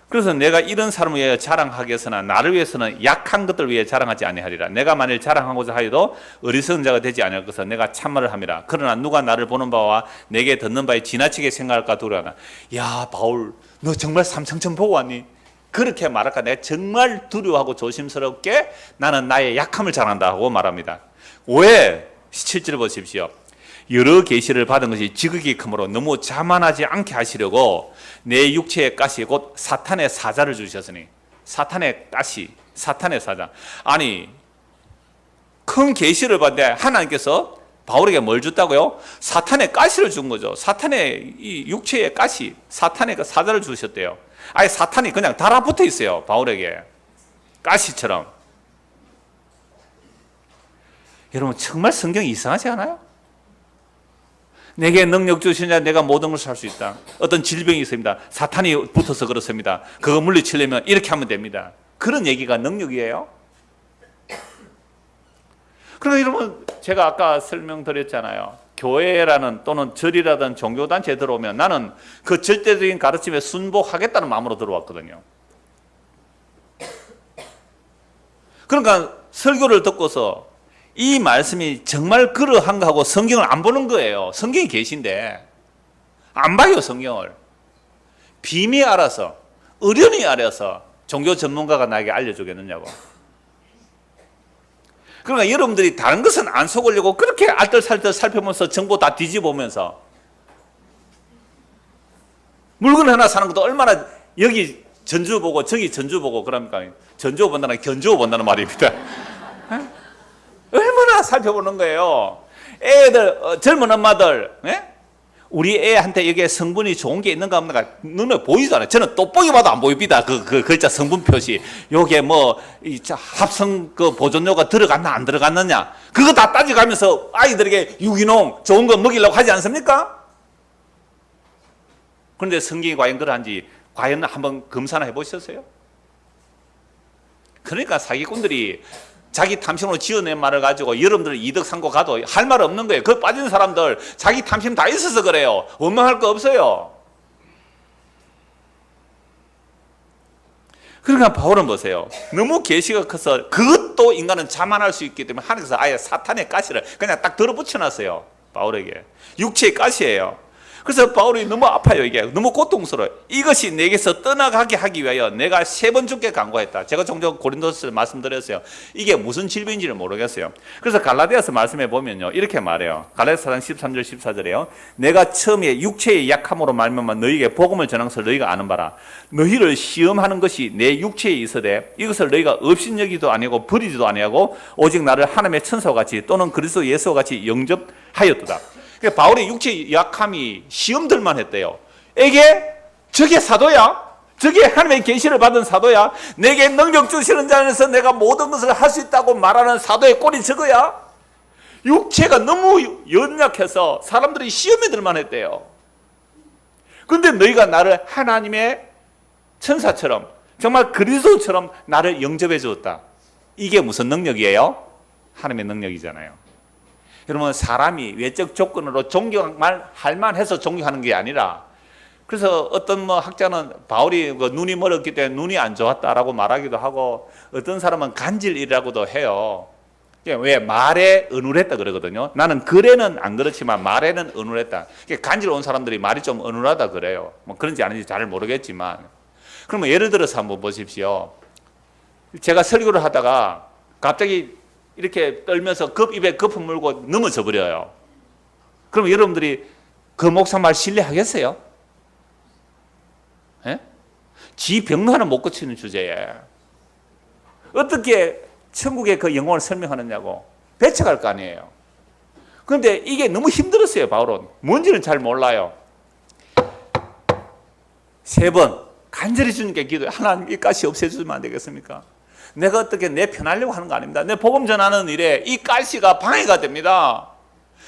그래서 내가 이런 사람을 위해 자랑하겠으나 나를 위해서는 약한 것들을 위해 자랑하지 아니하리라. 내가 만일 자랑하고자 하여도 어리석은 자가 되지 아니할 것을 내가 참말을 함이라. 그러나 누가 나를 보는 바와 내게 듣는 바에 지나치게 생각할까 두려워하나. 야, 바울 너 정말 삼성천 보고 왔니? 그렇게 말할까? 내가 정말 두려워하고 조심스럽게 나는 나의 약함을 자랑한다 하고 말합니다. 왜? 7절을 보십시오. 여러 계시를 받은 것이 지극히 크므로 너무 자만하지 않게 하시려고 내 육체의 가시 곧 사탄의 사자를 주셨으니. 사탄의 가시, 사탄의 사자. 아니 큰 계시를 받는데 하나님께서 바울에게 뭘 줬다고요? 사탄의 가시를 준 거죠. 사탄의 이 육체의 가시, 사탄의 그 사자를 주셨대요. 아예 사탄이 그냥 달아붙어 있어요, 바울에게. 가시처럼. 여러분 정말 성경이 이상하지 않아요? 내게 능력 주시냐 내가 모든 걸 살 수 있다. 어떤 질병이 있습니다. 사탄이 붙어서 그렇습니다. 그거 물리치려면 이렇게 하면 됩니다. 그런 얘기가 능력이에요? 그러니까 여러분 제가 아까 설명드렸잖아요. 교회라는 또는 절이라든 종교단체에 들어오면 나는 그 절대적인 가르침에 순복하겠다는 마음으로 들어왔거든요. 그러니까 설교를 듣고서 이 말씀이 정말 그러한가 하고 성경을 안 보는 거예요. 성경이 계신데 안 봐요. 성경을 빔이 알아서, 어련히 알아서 종교 전문가가 나에게 알려주겠느냐고. 그러니까 여러분들이 다른 것은 안 속으려고 그렇게 알뜰살뜰 살펴보면서 정보 다 뒤집어보면서 물건 하나 사는 것도 얼마나 여기 전주 보고 저기 전주 보고 그러니까 전주 본다는 견주 본다는 말입니다. 얼마나 살펴보는 거예요. 애들 젊은 엄마들 우리 애한테 여기에 성분이 좋은 게 있는가 없는가 눈에 보이지도 않아요. 저는 돋보기 봐도 안 보입니다. 그 글자 성분 표시. 요게 뭐 합성 그 보존료가 들어갔나 안 들어갔느냐 그거 다 따져가면서 아이들에게 유기농 좋은 거 먹이려고 하지 않습니까? 그런데 성경이 과연 그러한지 과연 한번 검사나 해보셨어요? 그러니까 사기꾼들이 자기 탐심으로 지어낸 말을 가지고 여러분들 이득 삼고 가도 할 말 없는 거예요. 그 빠진 사람들 자기 탐심 다 있어서 그래요. 원망할 거 없어요. 그러니까 바울은 보세요. 너무 계시가 커서 그것도 인간은 자만할 수 있기 때문에 하나님께서 아예 사탄의 가시를 그냥 딱 들어붙여 놨어요. 바울에게. 육체의 가시예요. 그래서 바울이 너무 아파요. 이게 너무 고통스러워요. 이것이 내게서 떠나가게 하기 위하여 내가 3번 주께 간구했다. 제가 종종 고린도서 말씀드렸어요. 이게 무슨 질병인지를 모르겠어요. 그래서 갈라디아서 말씀해 보면요 이렇게 말해요. 갈라디아서 4장 13절 14절에요 내가 처음에 육체의 약함으로 말미암아 너희에게 복음을 전한 것을 너희가 아는 바라. 너희를 시험하는 것이 내 육체에 있으되 이것을 너희가 업신여기도 아니하고 버리지도 아니하고 오직 나를 하나님의 천사와 같이 또는 그리스도 예수와 같이 영접하였도다. 바울의 육체의 약함이 시험들만 했대요. 이게 저게 사도야? 저게 하나님의 계시를 받은 사도야. 내게 능력 주시는 자 안에서 내가 모든 것을 할 수 있다고 말하는 사도의 꼴이 저거야. 육체가 너무 연약해서 사람들이 시험에 들만 했대요. 그런데 너희가 나를 하나님의 천사처럼 정말 그리스도처럼 나를 영접해 주었다. 이게 무슨 능력이에요? 하나님의 능력이잖아요. 여러분, 사람이 외적 조건으로 존경할 만해서 존경하는 게 아니라, 그래서 어떤 학자는 바울이 눈이 멀었기 때문에 눈이 안 좋았다라고 말하기도 하고, 어떤 사람은 간질이라고도 해요. 왜? 말에 은울했다 그러거든요. 나는 글에는 안 그렇지만 말에는 은울했다. 간질 온 사람들이 말이 좀 은울하다 그래요. 뭐 그런지 아닌지 잘 모르겠지만. 그러면 예를 들어서 한번 보십시오. 제가 설교를 하다가 갑자기 이렇게 떨면서 입에 거품 물고 넘어져 버려요. 그럼 여러분들이 그 목사 말 신뢰하겠어요? 예? 지 병 하나 못 고치는 주제에 어떻게 천국의 그 영광을 설명하느냐고 배척할 거 아니에요. 그런데 이게 너무 힘들었어요. 바울은 뭔지는 잘 몰라요. 3번 간절히 주님께 기도해. 하나님, 이 가시 없애주면 안 되겠습니까? 내가 어떻게 내 편하려고 하는 거 아닙니다. 내 복음 전하는 일에 이 가시가 방해가 됩니다.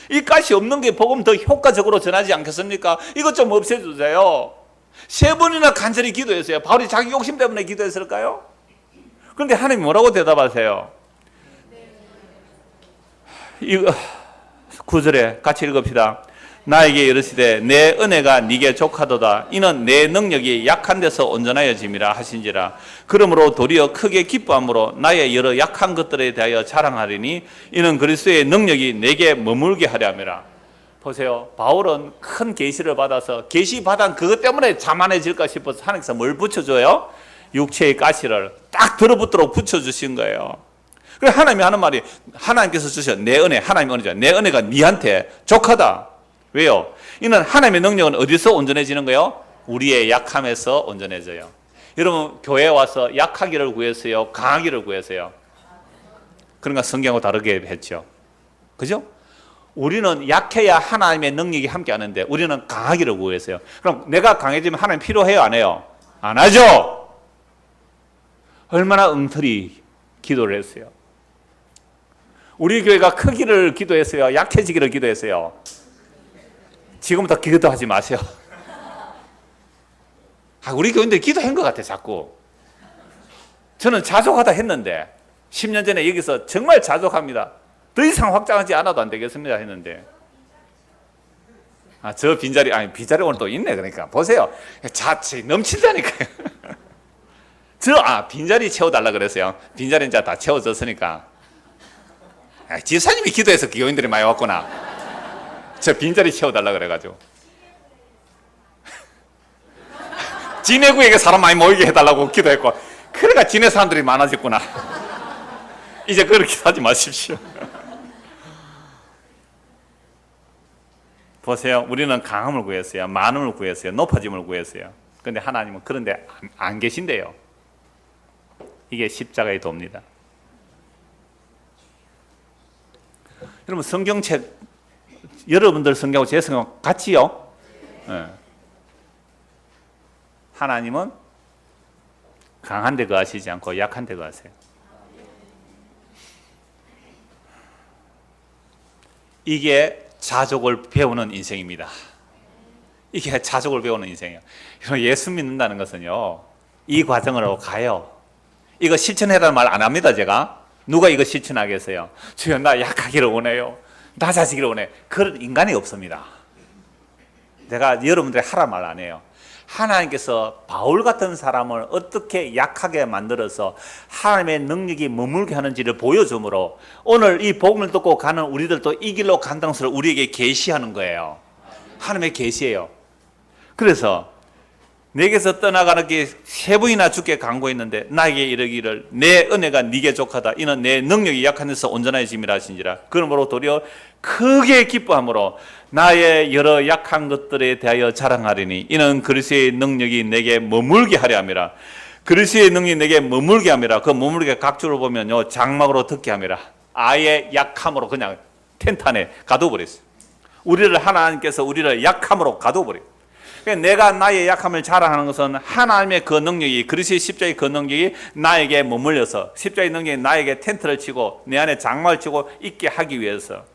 이 가시 없는 게 복음 더 효과적으로 전하지 않겠습니까? 이것 좀 없애주세요. 3번이나 간절히 기도했어요. 바울이 자기 욕심 때문에 기도했을까요? 그런데 하나님 뭐라고 대답하세요? 이거 9절에 같이 읽읍시다. 나에게 이르시되 내 은혜가 네게 족하도다. 이는 내 능력이 약한 데서 온전하여짐이라 하신지라. 그러므로 도리어 크게 기뻐함으로 나의 여러 약한 것들에 대하여 자랑하리니 이는 그리스도의 능력이 내게 머물게 하려 함이라. 보세요. 바울은 큰 계시를 받아서 계시 받은 그것 때문에 자만해질까 싶어서 하나님께서 뭘 붙여줘요? 육체의 가시를 딱 들어붙도록 붙여주신 거예요. 그래서 하나님이 하는 말이, 하나님께서 주신 내 은혜, 하나님의 은혜죠. 내 은혜가 니한테 족하다. 왜요? 이는 하나님의 능력은 어디서 온전해지는 거예요? 우리의 약함에서 온전해져요. 여러분, 교회에 와서 약하기를 구했어요? 강하기를 구했어요? 그러니까 성경하고 다르게 했죠. 그죠? 우리는 약해야 하나님의 능력이 함께 하는데 우리는 강하기를 구했어요. 그럼 내가 강해지면 하나님 필요해요? 안 해요? 안 하죠? 얼마나 엉터리 기도를 했어요. 우리 교회가 크기를 기도했어요? 약해지기를 기도했어요? 지금부터 기도하지 마세요. 우리 교인들 기도한 것 같아 자꾸. 저는 자족하다 했는데 10년 전에 여기서 정말 자족합니다. 더 이상 확장하지 않아도 안 되겠습니다 했는데, 저 빈자리, 빈자리 오늘 또 있네. 그러니까 보세요. 자치 넘친다니까요. 빈자리 채워달라 그랬어요. 빈자리 이제 다 채워졌으니까. 집사님이 기도해서 교인들이 많이 왔구나. 저 빈자리 채워달라 그래가지고. 지네 구에게 사람 많이 모이게 해달라고 기도했고, 그러니까 지네 사람들이 많아졌구나. 이제 그렇게 하지 마십시오. 보세요. 우리는 강함을 구했어요. 많음을 구했어요. 높아짐을 구했어요. 그런데 하나님은 그런데 안 계신대요. 이게 십자가의 도입니다. 여러분, 성경책 여러분들 성경하고 제 성경 같이요? 네. 하나님은 강한 데 거하시지 않고 약한 데 거하세요. 이게 자족을 배우는 인생입니다. 이게 자족을 배우는 인생이에요. 예수 믿는다는 것은요, 이 과정으로 가요. 이거 실천해라는 말 안 합니다, 제가. 누가 이거 실천하겠어요? 주여, 나 약하기를 원해요. 낮아지기를 원해. 그런 인간이 없습니다. 내가 여러분들이 하라 말 안 해요. 하나님께서 바울 같은 사람을 어떻게 약하게 만들어서 하나님의 능력이 머물게 하는지를 보여주므로 오늘 이 복음을 듣고 가는 우리들도 이 길로 간다는 것을 우리에게 계시하는 거예요. 하나님의 계시예요. 그래서 내게서 떠나가는 게 3번이나 주께 간구했는데 나에게 이르기를 내 은혜가 네게 족하다. 이는 내 능력이 약한 데서 온전해짐이라 하신지라. 그러므로 도리어 크게 기뻐함으로 나의 여러 약한 것들에 대하여 자랑하리니 이는 그리스도의 능력이 내게 머물게 하려 함이라. 그리스도의 능력이 내게 머물게 함이라. 그 머물게 각주로 보면요, 장막으로 듣게 함이라. 아예 약함으로 그냥 텐트 안에 가둬버렸어요. 우리를 하나님께서 우리를 약함으로 가둬버려요. 그러니까 내가 나의 약함을 자랑하는 것은 하나님의 그 능력이, 그리스도의 십자가의 그 능력이 나에게 머물려서, 십자가의 능력이 나에게 텐트를 치고 내 안에 장막을 치고 있게 하기 위해서.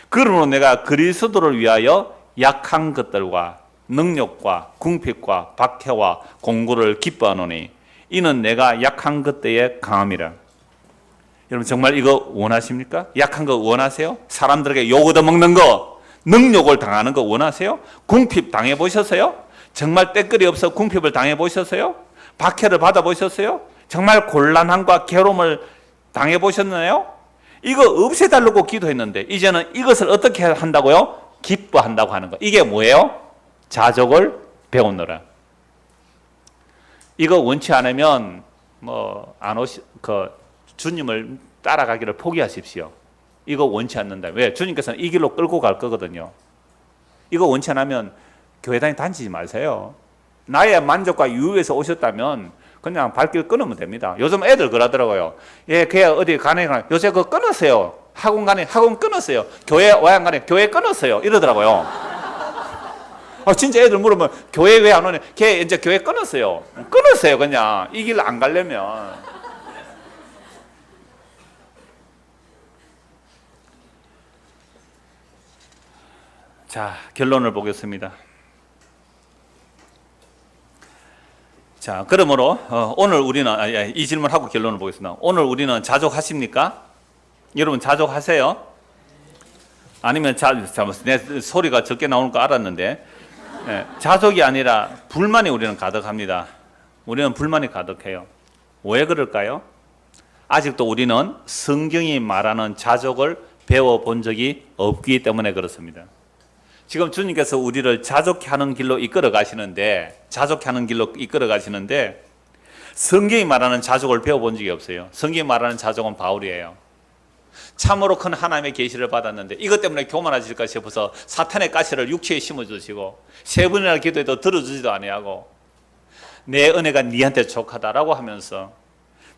그러므로 내가 그리스도를 위하여 약한 것들과 능력과 궁핍과 박해와 공고를 기뻐하노니 이는 내가 약한 것들에 강함이라. 여러분 정말 이거 원하십니까? 약한 거 원하세요? 사람들에게 욕 얻어먹는 거, 능욕을 당하는 거 원하세요? 궁핍 당해보셨어요? 정말 때끌이 없어 궁핍을 당해보셨어요? 박해를 받아보셨어요? 정말 곤란함과 괴로움을 당해보셨나요? 이거 없애달라고 기도했는데 이제는 이것을 어떻게 한다고요? 기뻐한다고 하는 거. 이게 뭐예요? 자족을 배우느라. 이거 원치 않으면 주님을 따라가기를 포기하십시오. 이거 원치 않는다. 왜? 주님께서는 이 길로 끌고 갈 거거든요. 이거 원치 않으면 교회 다니지 마세요. 나의 만족과 유익에서 오셨다면 그냥 발길 끊으면 됩니다. 요즘 애들 그러더라고요. 예, 걔 어디 가네. 요새 그거 끊으세요. 학원 가네. 학원 끊으세요. 교회 왜 안 가네. 교회 끊으세요. 이러더라고요. 진짜 애들 물으면 교회 왜 안 오네. 걔 이제 교회 끊으세요. 끊으세요. 그냥 이 길 안 가려면. 자, 결론을 보겠습니다. 자, 그러므로 오늘 우리는 이 질문하고 결론을 보겠습니다. 오늘 우리는 자족하십니까? 여러분 자족하세요? 아니면 내 소리가 적게 나오는 거 알았는데 자족이 아니라 불만이 우리는 가득합니다. 우리는 불만이 가득해요. 왜 그럴까요? 아직도 우리는 성경이 말하는 자족을 배워본 적이 없기 때문에 그렇습니다. 지금 주님께서 우리를 자족케 하는 길로 이끌어 가시는데 성경이 말하는 자족을 배워본 적이 없어요. 성경이 말하는 자족은 바울이에요. 참으로 큰 하나님의 계시를 받았는데 이것 때문에 교만하실까 싶어서 사탄의 가시를 육체에 심어주시고 3번이나 기도해도 들어주지도 아니하고 내 은혜가 네한테 족하다라고 하면서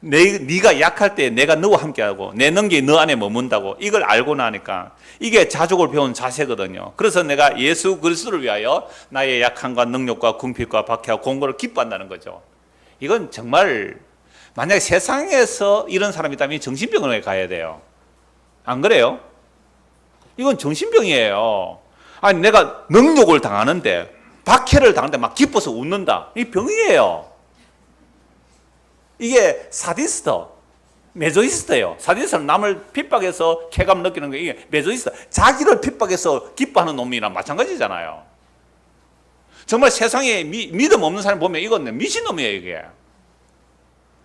네가 약할 때 내가 너와 함께하고 내 능력이 너 안에 머문다고 이걸 알고 나니까 이게 자족을 배운 자세거든요. 그래서 내가 예수 그리스도를 위하여 나의 약함과 능력과 궁핍과 박해와 공고를 기뻐한다는 거죠. 이건 정말 만약에 세상에서 이런 사람이 있다면 정신병원에 가야 돼요. 안 그래요? 이건 정신병이에요. 아니 내가 능욕을 당하는데 박해를 당하는데 막 기뻐서 웃는다. 이 병이에요. 이게 메조이스트예요. 사디스트는 남을 핍박해서 쾌감 느끼는 거 이게 메조이스트. 자기를 핍박해서 기뻐하는 놈이랑 마찬가지잖아요. 정말 세상에 믿음 없는 사람 보면 이건 미친놈이에요. 이게.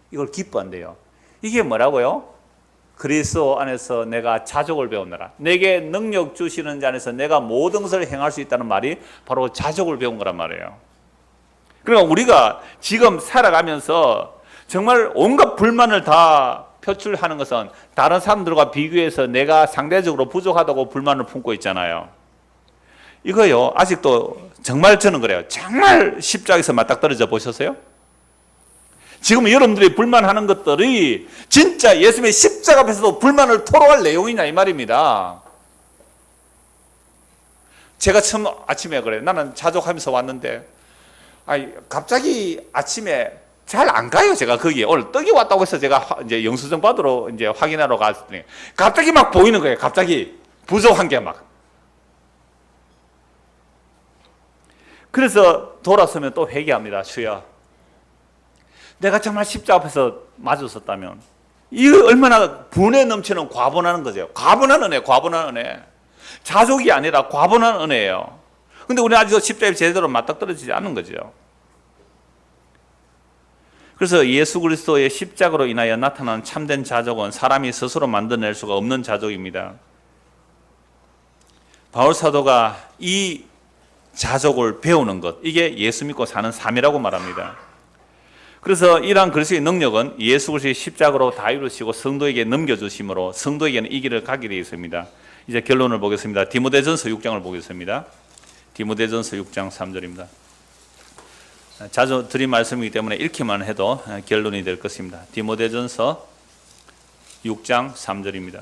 이걸 기뻐한대요. 이게 뭐라고요? 그리스도 안에서 내가 자족을 배우느라 내게 능력 주시는 자 안에서 내가 모든 것을 행할 수 있다는 말이 바로 자족을 배운 거란 말이에요. 그러니까 우리가 지금 살아가면서 정말 온갖 불만을 다 표출하는 것은 다른 사람들과 비교해서 내가 상대적으로 부족하다고 불만을 품고 있잖아요. 이거요 아직도 정말 저는 그래요. 정말 십자가에서 맞닥뜨려져 보셨어요? 지금 여러분들이 불만하는 것들이 진짜 예수님의 십자가 앞에서도 불만을 토로할 내용이냐 이 말입니다. 제가 처음 아침에 그래요. 나는 자족하면서 왔는데 갑자기 아침에 잘 안 가요. 제가 거기에 오늘 떡이 왔다고 해서 제가 이제 영수증 받으러 이제 확인하러 갔더니 갑자기 막 보이는 거예요. 갑자기 부족한 게 막. 그래서 돌아서면 또 회개합니다. 주여, 내가 정말 십자가 앞에서 맞았었다면 이거 얼마나 분에 넘치는 과분한 거죠. 과분한 은혜. 자족이 아니라 과분한 은혜예요. 근데 우리는 아직도 십자가에 제대로 맞닥뜨려지지 않는 거죠. 그래서 예수 그리스도의 십자가로 인하여 나타난 참된 자족은 사람이 스스로 만들어낼 수가 없는 자족입니다. 바울 사도가 이 자족을 배우는 것, 이게 예수 믿고 사는 삶이라고 말합니다. 그래서 이러한 그리스도의 능력은 예수 그리스도의 십자가로 다 이루시고 성도에게 넘겨주심으로 성도에게는 이 길을 가게 되어 있습니다. 이제 결론을 보겠습니다. 디모데전서 6장을 보겠습니다. 디모데전서 6장 3절입니다. 자주 드린 말씀이기 때문에 읽기만 해도 결론이 될 것입니다. 디모데전서 6장 3절입니다.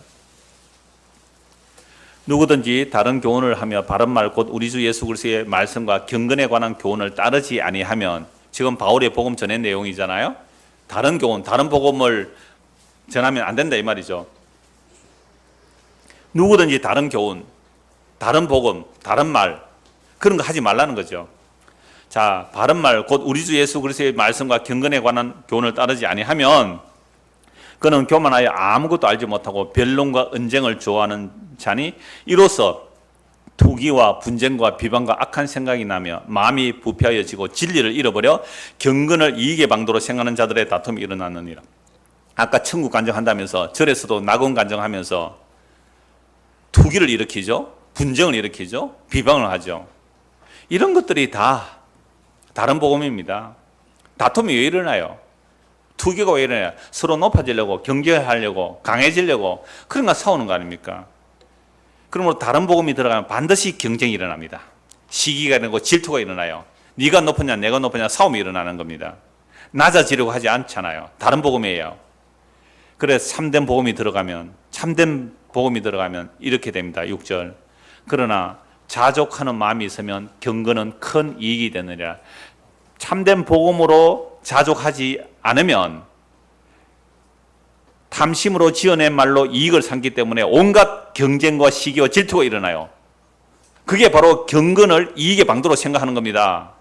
누구든지 다른 교훈을 하며 바른 말 곧 우리 주 예수 그리스도의 말씀과 경건에 관한 교훈을 따르지 아니하면, 지금 바울의 복음 전의 내용이잖아요. 다른 교훈, 다른 복음을 전하면 안 된다 이 말이죠. 누구든지 다른 교훈, 다른 복음, 다른 말, 그런 거 하지 말라는 거죠. 자, 바른 말 곧 우리 주 예수 그리스도의 말씀과 경건에 관한 교훈을 따르지 아니하면 그는 교만하여 아무것도 알지 못하고 변론과 언쟁을 좋아하는 자니, 이로써 투기와 분쟁과 비방과 악한 생각이 나며 마음이 부패하여지고 진리를 잃어버려 경건을 이익의 방도로 생각하는 자들의 다툼이 일어나느니라. 아까 천국 간증한다면서 절에서도 낙원 간증하면서 투기를 일으키죠. 분쟁을 일으키죠. 비방을 하죠. 이런 것들이 다 다른 복음입니다. 다툼이 왜 일어나요? 투기가 왜 일어나요? 서로 높아지려고, 경쟁하려고, 강해지려고, 그런 거 싸우는 거 아닙니까? 그러므로 다른 복음이 들어가면 반드시 경쟁이 일어납니다. 시기가 일어나고 질투가 일어나요. 네가 높으냐 내가 높으냐 싸움이 일어나는 겁니다. 낮아지려고 하지 않잖아요. 다른 복음이에요. 그래서 참된 복음이 들어가면, 참된 복음이 들어가면 이렇게 됩니다. 6절. 그러나 자족하는 마음이 있으면 경건은 큰 이익이 되느니라. 참된 복음으로 자족하지 않으면 탐심으로 지어낸 말로 이익을 삼기 때문에 온갖 경쟁과 시기와 질투가 일어나요. 그게 바로 경건을 이익의 방도로 생각하는 겁니다.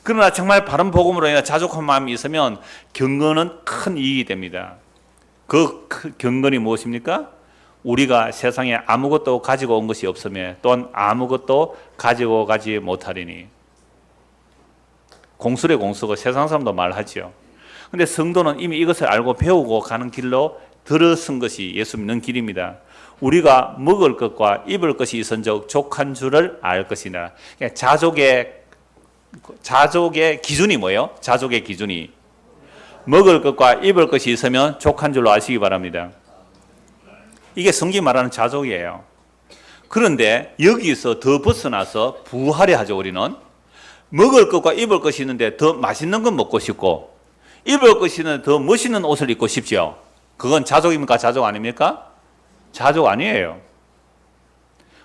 그러나 정말 바른 복음으로 인해 자족한 마음이 있으면 경건은 큰 이익이 됩니다. 그 경건이 무엇입니까? 우리가 세상에 아무것도 가지고 온 것이 없으며 또한 아무것도 가지고 가지 못하리니. 공술의 공수고 세상 사람도 말하지요. 근데 성도는 이미 이것을 알고 배우고 가는 길로 들어선 것이 예수 믿는 길입니다. 우리가 먹을 것과 입을 것이 있은즉 족한 줄을 알 것이나. 자족의 기준이 뭐예요? 자족의 기준이 먹을 것과 입을 것이 있으면 족한 줄로 아시기 바랍니다. 이게 성경이 말하는 자족이에요. 그런데 여기서 더 벗어나서 부하려 하죠. 우리는 먹을 것과 입을 것이 있는데 더 맛있는 건 먹고 싶고 입을 것이 있는데 더 멋있는 옷을 입고 싶죠. 그건 자족입니까? 자족 아닙니까? 자족 아니에요.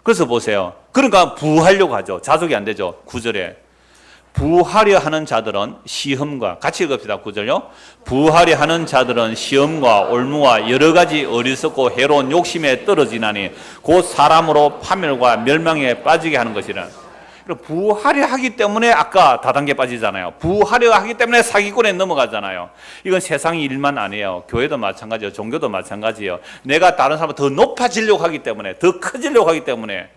그래서 보세요. 그러니까 부하려고 하죠. 자족이 안 되죠. 9절에 부하려 하는 자들은 시험과, 같이 읽읍시다. 9절요. 부하려 하는 자들은 시험과 올무와 여러 가지 어리석고 해로운 욕심에 떨어지나니 곧 사람으로 파멸과 멸망에 빠지게 하는 것이라. 부하려 하기 때문에 아까 다단계 빠지잖아요. 부하려 하기 때문에 사기꾼에 넘어가잖아요. 이건 세상 일만 아니에요. 교회도 마찬가지예요. 종교도 마찬가지예요. 내가 다른 사람보다 더 높아지려고 하기 때문에, 더 커지려고 하기 때문에,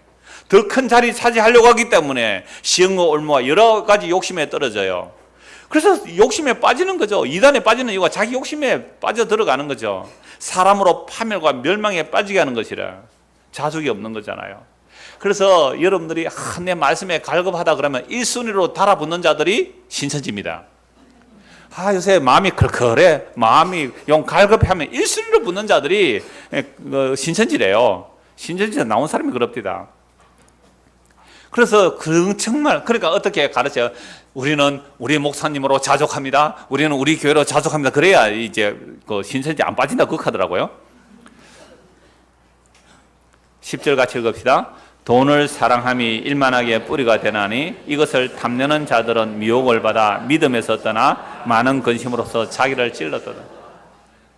더 큰 자리 차지하려고 하기 때문에 시험과 올무와 여러 가지 욕심에 떨어져요. 그래서 욕심에 빠지는 거죠. 이단에 빠지는 이유가 자기 욕심에 빠져 들어가는 거죠. 사람으로 파멸과 멸망에 빠지게 하는 것이라. 자족이 없는 거잖아요. 그래서 여러분들이 내 말씀에 갈급하다 그러면 1순위로 달아붙는 자들이 신천지입니다. 요새 마음이 컬컬해, 마음이 용 갈급하면 1순위로 붙는 자들이 신천지래요. 신천지에 나온 사람이 그럽디다. 그래서 정말 그러니까 어떻게 가르쳐요? 우리는 우리 목사님으로 자족합니다. 우리는 우리 교회로 자족합니다. 그래야 이제 신천지 안 빠진다 그렇게 하더라고요. 10절 같이 읽읍시다. 돈을 사랑함이 일만하게 뿌리가 되나니 이것을 탐내는 자들은 미혹을 받아 믿음에서 떠나 많은 근심으로써 자기를 찔렀거든.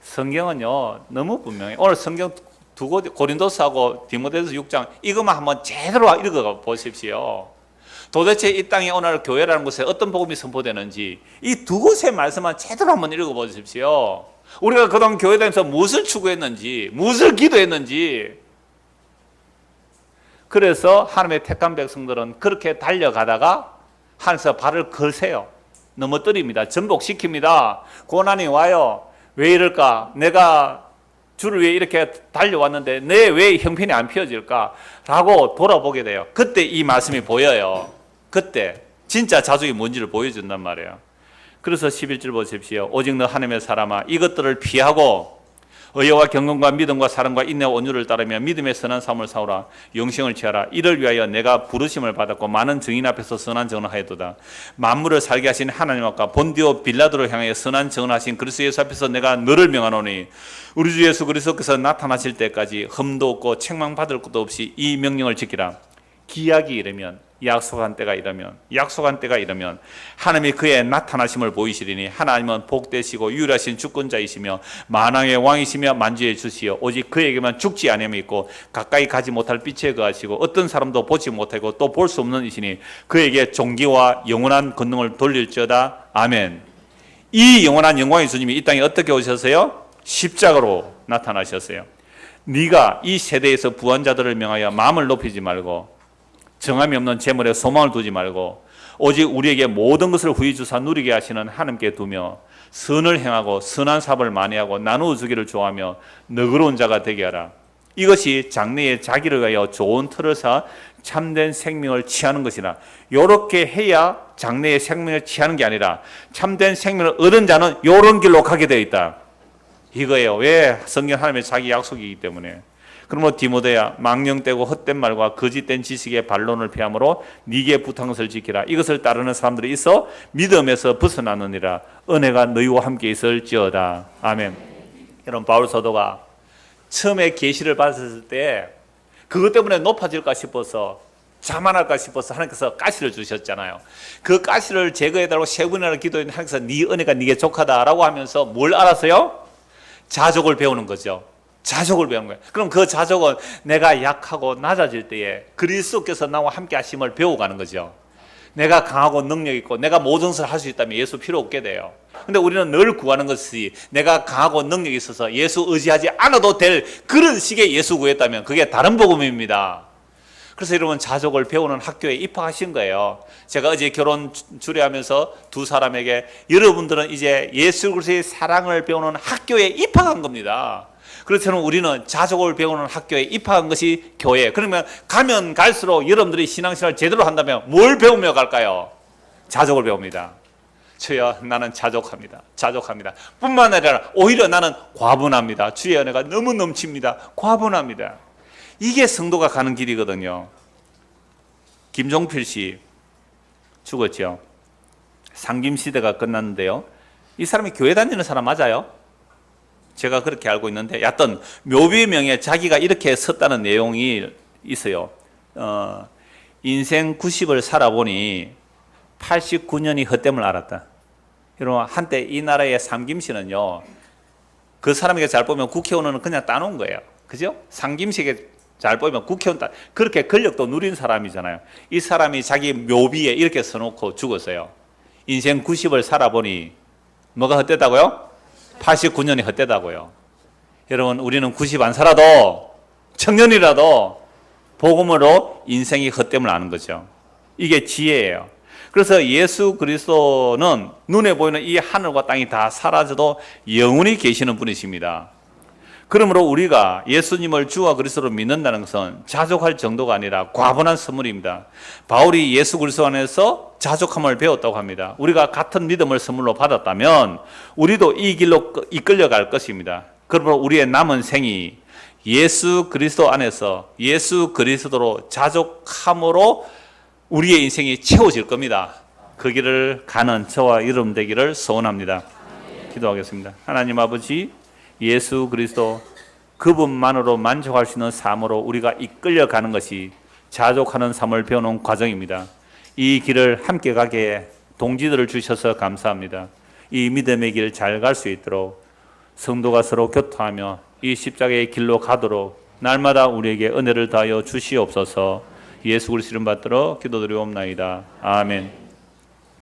성경은요 너무 분명해. 오늘 성경 두 곳, 고린도서하고 디모데후서 6장 이것만 한번 제대로 읽어 보십시오. 도대체 이 땅에 오늘 교회라는 곳에 어떤 복음이 선포되는지 이 두 곳의 말씀만 제대로 한번 읽어 보십시오. 우리가 그동안 교회 다니면서 무엇을 추구했는지, 무엇을 기도했는지. 그래서 하나님의 택한 백성들은 그렇게 달려가다가 하늘에서 발을 걸세요. 넘어뜨립니다. 전복시킵니다. 고난이 와요. 왜 이럴까? 내가 주를 위해 이렇게 달려왔는데 내 왜 형편이 안 펴질까? 라고 돌아보게 돼요. 그때 이 말씀이 보여요. 그때 진짜 자족이 뭔지를 보여준단 말이에요. 그래서 11절 보십시오. 오직 너 하나님의 사람아 이것들을 피하고 의와 경건과 믿음과 사랑과 인내와 온유를 따르며 믿음의 선한 삶을 사오라. 영생을 취하라. 이를 위하여 내가 부르심을 받았고 많은 증인 앞에서 선한 증언을 하였도다. 만물을 살게 하신 하나님 앞과 본디오 빌라도를 향하여 선한 증언하신 그리스도 예수 앞에서 내가 너를 명하노니 우리 주 예수 그리스도께서 나타나실 때까지 흠도 없고 책망받을 것도 없이 이 명령을 지키라. 기약이 이르면, 약속한 때가 이르면 하나님이 그의 나타나심을 보이시리니 하나님은 복되시고 유일하신 주권자이시며 만왕의 왕이시며 만주의 주시여 오직 그에게만 죽지 아니함이 있고 가까이 가지 못할 빛에 거하시고 어떤 사람도 보지 못하고 또 볼 수 없는 이시니 그에게 존귀와 영원한 권능을 돌릴지어다. 아멘. 이 영원한 영광의 주님이 이 땅에 어떻게 오셨어요? 십자가로 나타나셨어요. 네가 이 세대에서 부한 자들을 명하여 마음을 높이지 말고 정함이 없는 재물에 소망을 두지 말고 오직 우리에게 모든 것을 후히 주사 누리게 하시는 하나님께 두며 선을 행하고 선한 사업을 많이 하고 나누어 주기를 좋아하며 너그러운 자가 되게 하라. 이것이 장래의 자기를 위하여 좋은 틀을 쌓아 참된 생명을 취하는 것이라. 이렇게 해야 장래의 생명을 취하는 게 아니라 참된 생명을 얻은 자는 이런 길로 가게 되어 있다. 이거예요. 왜? 성경 하나님의 자기 약속이기 때문에. 그러므로 디모데야 망령되고 헛된 말과 거짓된 지식의 반론을 피함으로 네게 부탁한 것을 지키라. 이것을 따르는 사람들이 있어 믿음에서 벗어나느니라. 은혜가 너희와 함께 있을지어다. 아멘. 여러분 바울 사도가 처음에 계시를 받았을 때 그것 때문에 높아질까 싶어서 자만할까 싶어서 하나님께서 가시를 주셨잖아요. 그 가시를 제거해달라고 세 번이나 기도했는데 하나님께서 네 은혜가 네게 족하다라고 하면서 뭘 알았어요? 자족을 배우는 거죠. 자족을 배우는 거예요. 그럼 그 자족은 내가 약하고 낮아질 때에 그리스도께서 나와 함께 하심을 배워가는 거죠. 내가 강하고 능력 있고 내가 모든 것을 할 수 있다면 예수 필요 없게 돼요. 근데 우리는 늘 구하는 것이 내가 강하고 능력이 있어서 예수 의지하지 않아도 될 그런 식의 예수 구했다면 그게 다른 복음입니다. 그래서 여러분 자족을 배우는 학교에 입학하신 거예요. 제가 어제 결혼 주례하면서 두 사람에게 여러분들은 이제 예수 그리스도의 사랑을 배우는 학교에 입학한 겁니다. 그렇다면 우리는 자족을 배우는 학교에 입학한 것이 교회. 그러면 가면 갈수록 여러분들이 신앙생활을 제대로 한다면 뭘 배우며 갈까요? 자족을 배웁니다. 주여 나는 자족합니다. 뿐만 아니라 오히려 나는 과분합니다. 주의 은혜가 너무 넘칩니다. 과분합니다. 이게 성도가 가는 길이거든요. 김종필 씨 죽었죠. 상김시대가 끝났는데요. 이 사람이 교회 다니는 사람 맞아요? 제가 그렇게 알고 있는데 여하튼 묘비명에 자기가 이렇게 썼다는 내용이 있어요. 인생 90을 살아보니 89년이 헛됨을 알았다. 여러분 한때 이 나라의 상김씨는요. 그 사람에게 잘 보면 국회의원은 그냥 따놓은 거예요. 그죠? 상김씨에게 잘 보면 국회의원 그렇게 권력도 누린 사람이잖아요. 이 사람이 자기 묘비에 이렇게 써놓고 죽었어요. 인생 90을 살아보니 뭐가 헛되다고요? 89년이 헛되다고요. 여러분 우리는 90 안 살아도 청년이라도 복음으로 인생이 헛됨을 아는 거죠. 이게 지혜예요. 그래서 예수 그리스도는 눈에 보이는 이 하늘과 땅이 다 사라져도 영원히 계시는 분이십니다. 그러므로 우리가 예수님을 주와 그리스도로 믿는다는 것은 자족할 정도가 아니라 과분한 선물입니다. 바울이 예수 그리스도 안에서 자족함을 배웠다고 합니다. 우리가 같은 믿음을 선물로 받았다면 우리도 이 길로 이끌려갈 것입니다. 그러므로 우리의 남은 생이 예수 그리스도 안에서 예수 그리스도로 자족함으로 우리의 인생이 채워질 겁니다. 그 길을 가는 저와 여러분 되기를 소원합니다. 기도하겠습니다. 하나님 아버지, 예수 그리스도 그분만으로 만족할 수 있는 삶으로 우리가 이끌려가는 것이 자족하는 삶을 배우는 과정입니다. 이 길을 함께 가게 동지들을 주셔서 감사합니다. 이 믿음의 길 잘 갈 수 있도록 성도가 서로 교통하며 이 십자가의 길로 가도록 날마다 우리에게 은혜를 다하여 주시옵소서. 예수 그리스도 이름 받들어 기도드리옵나이다. 아멘.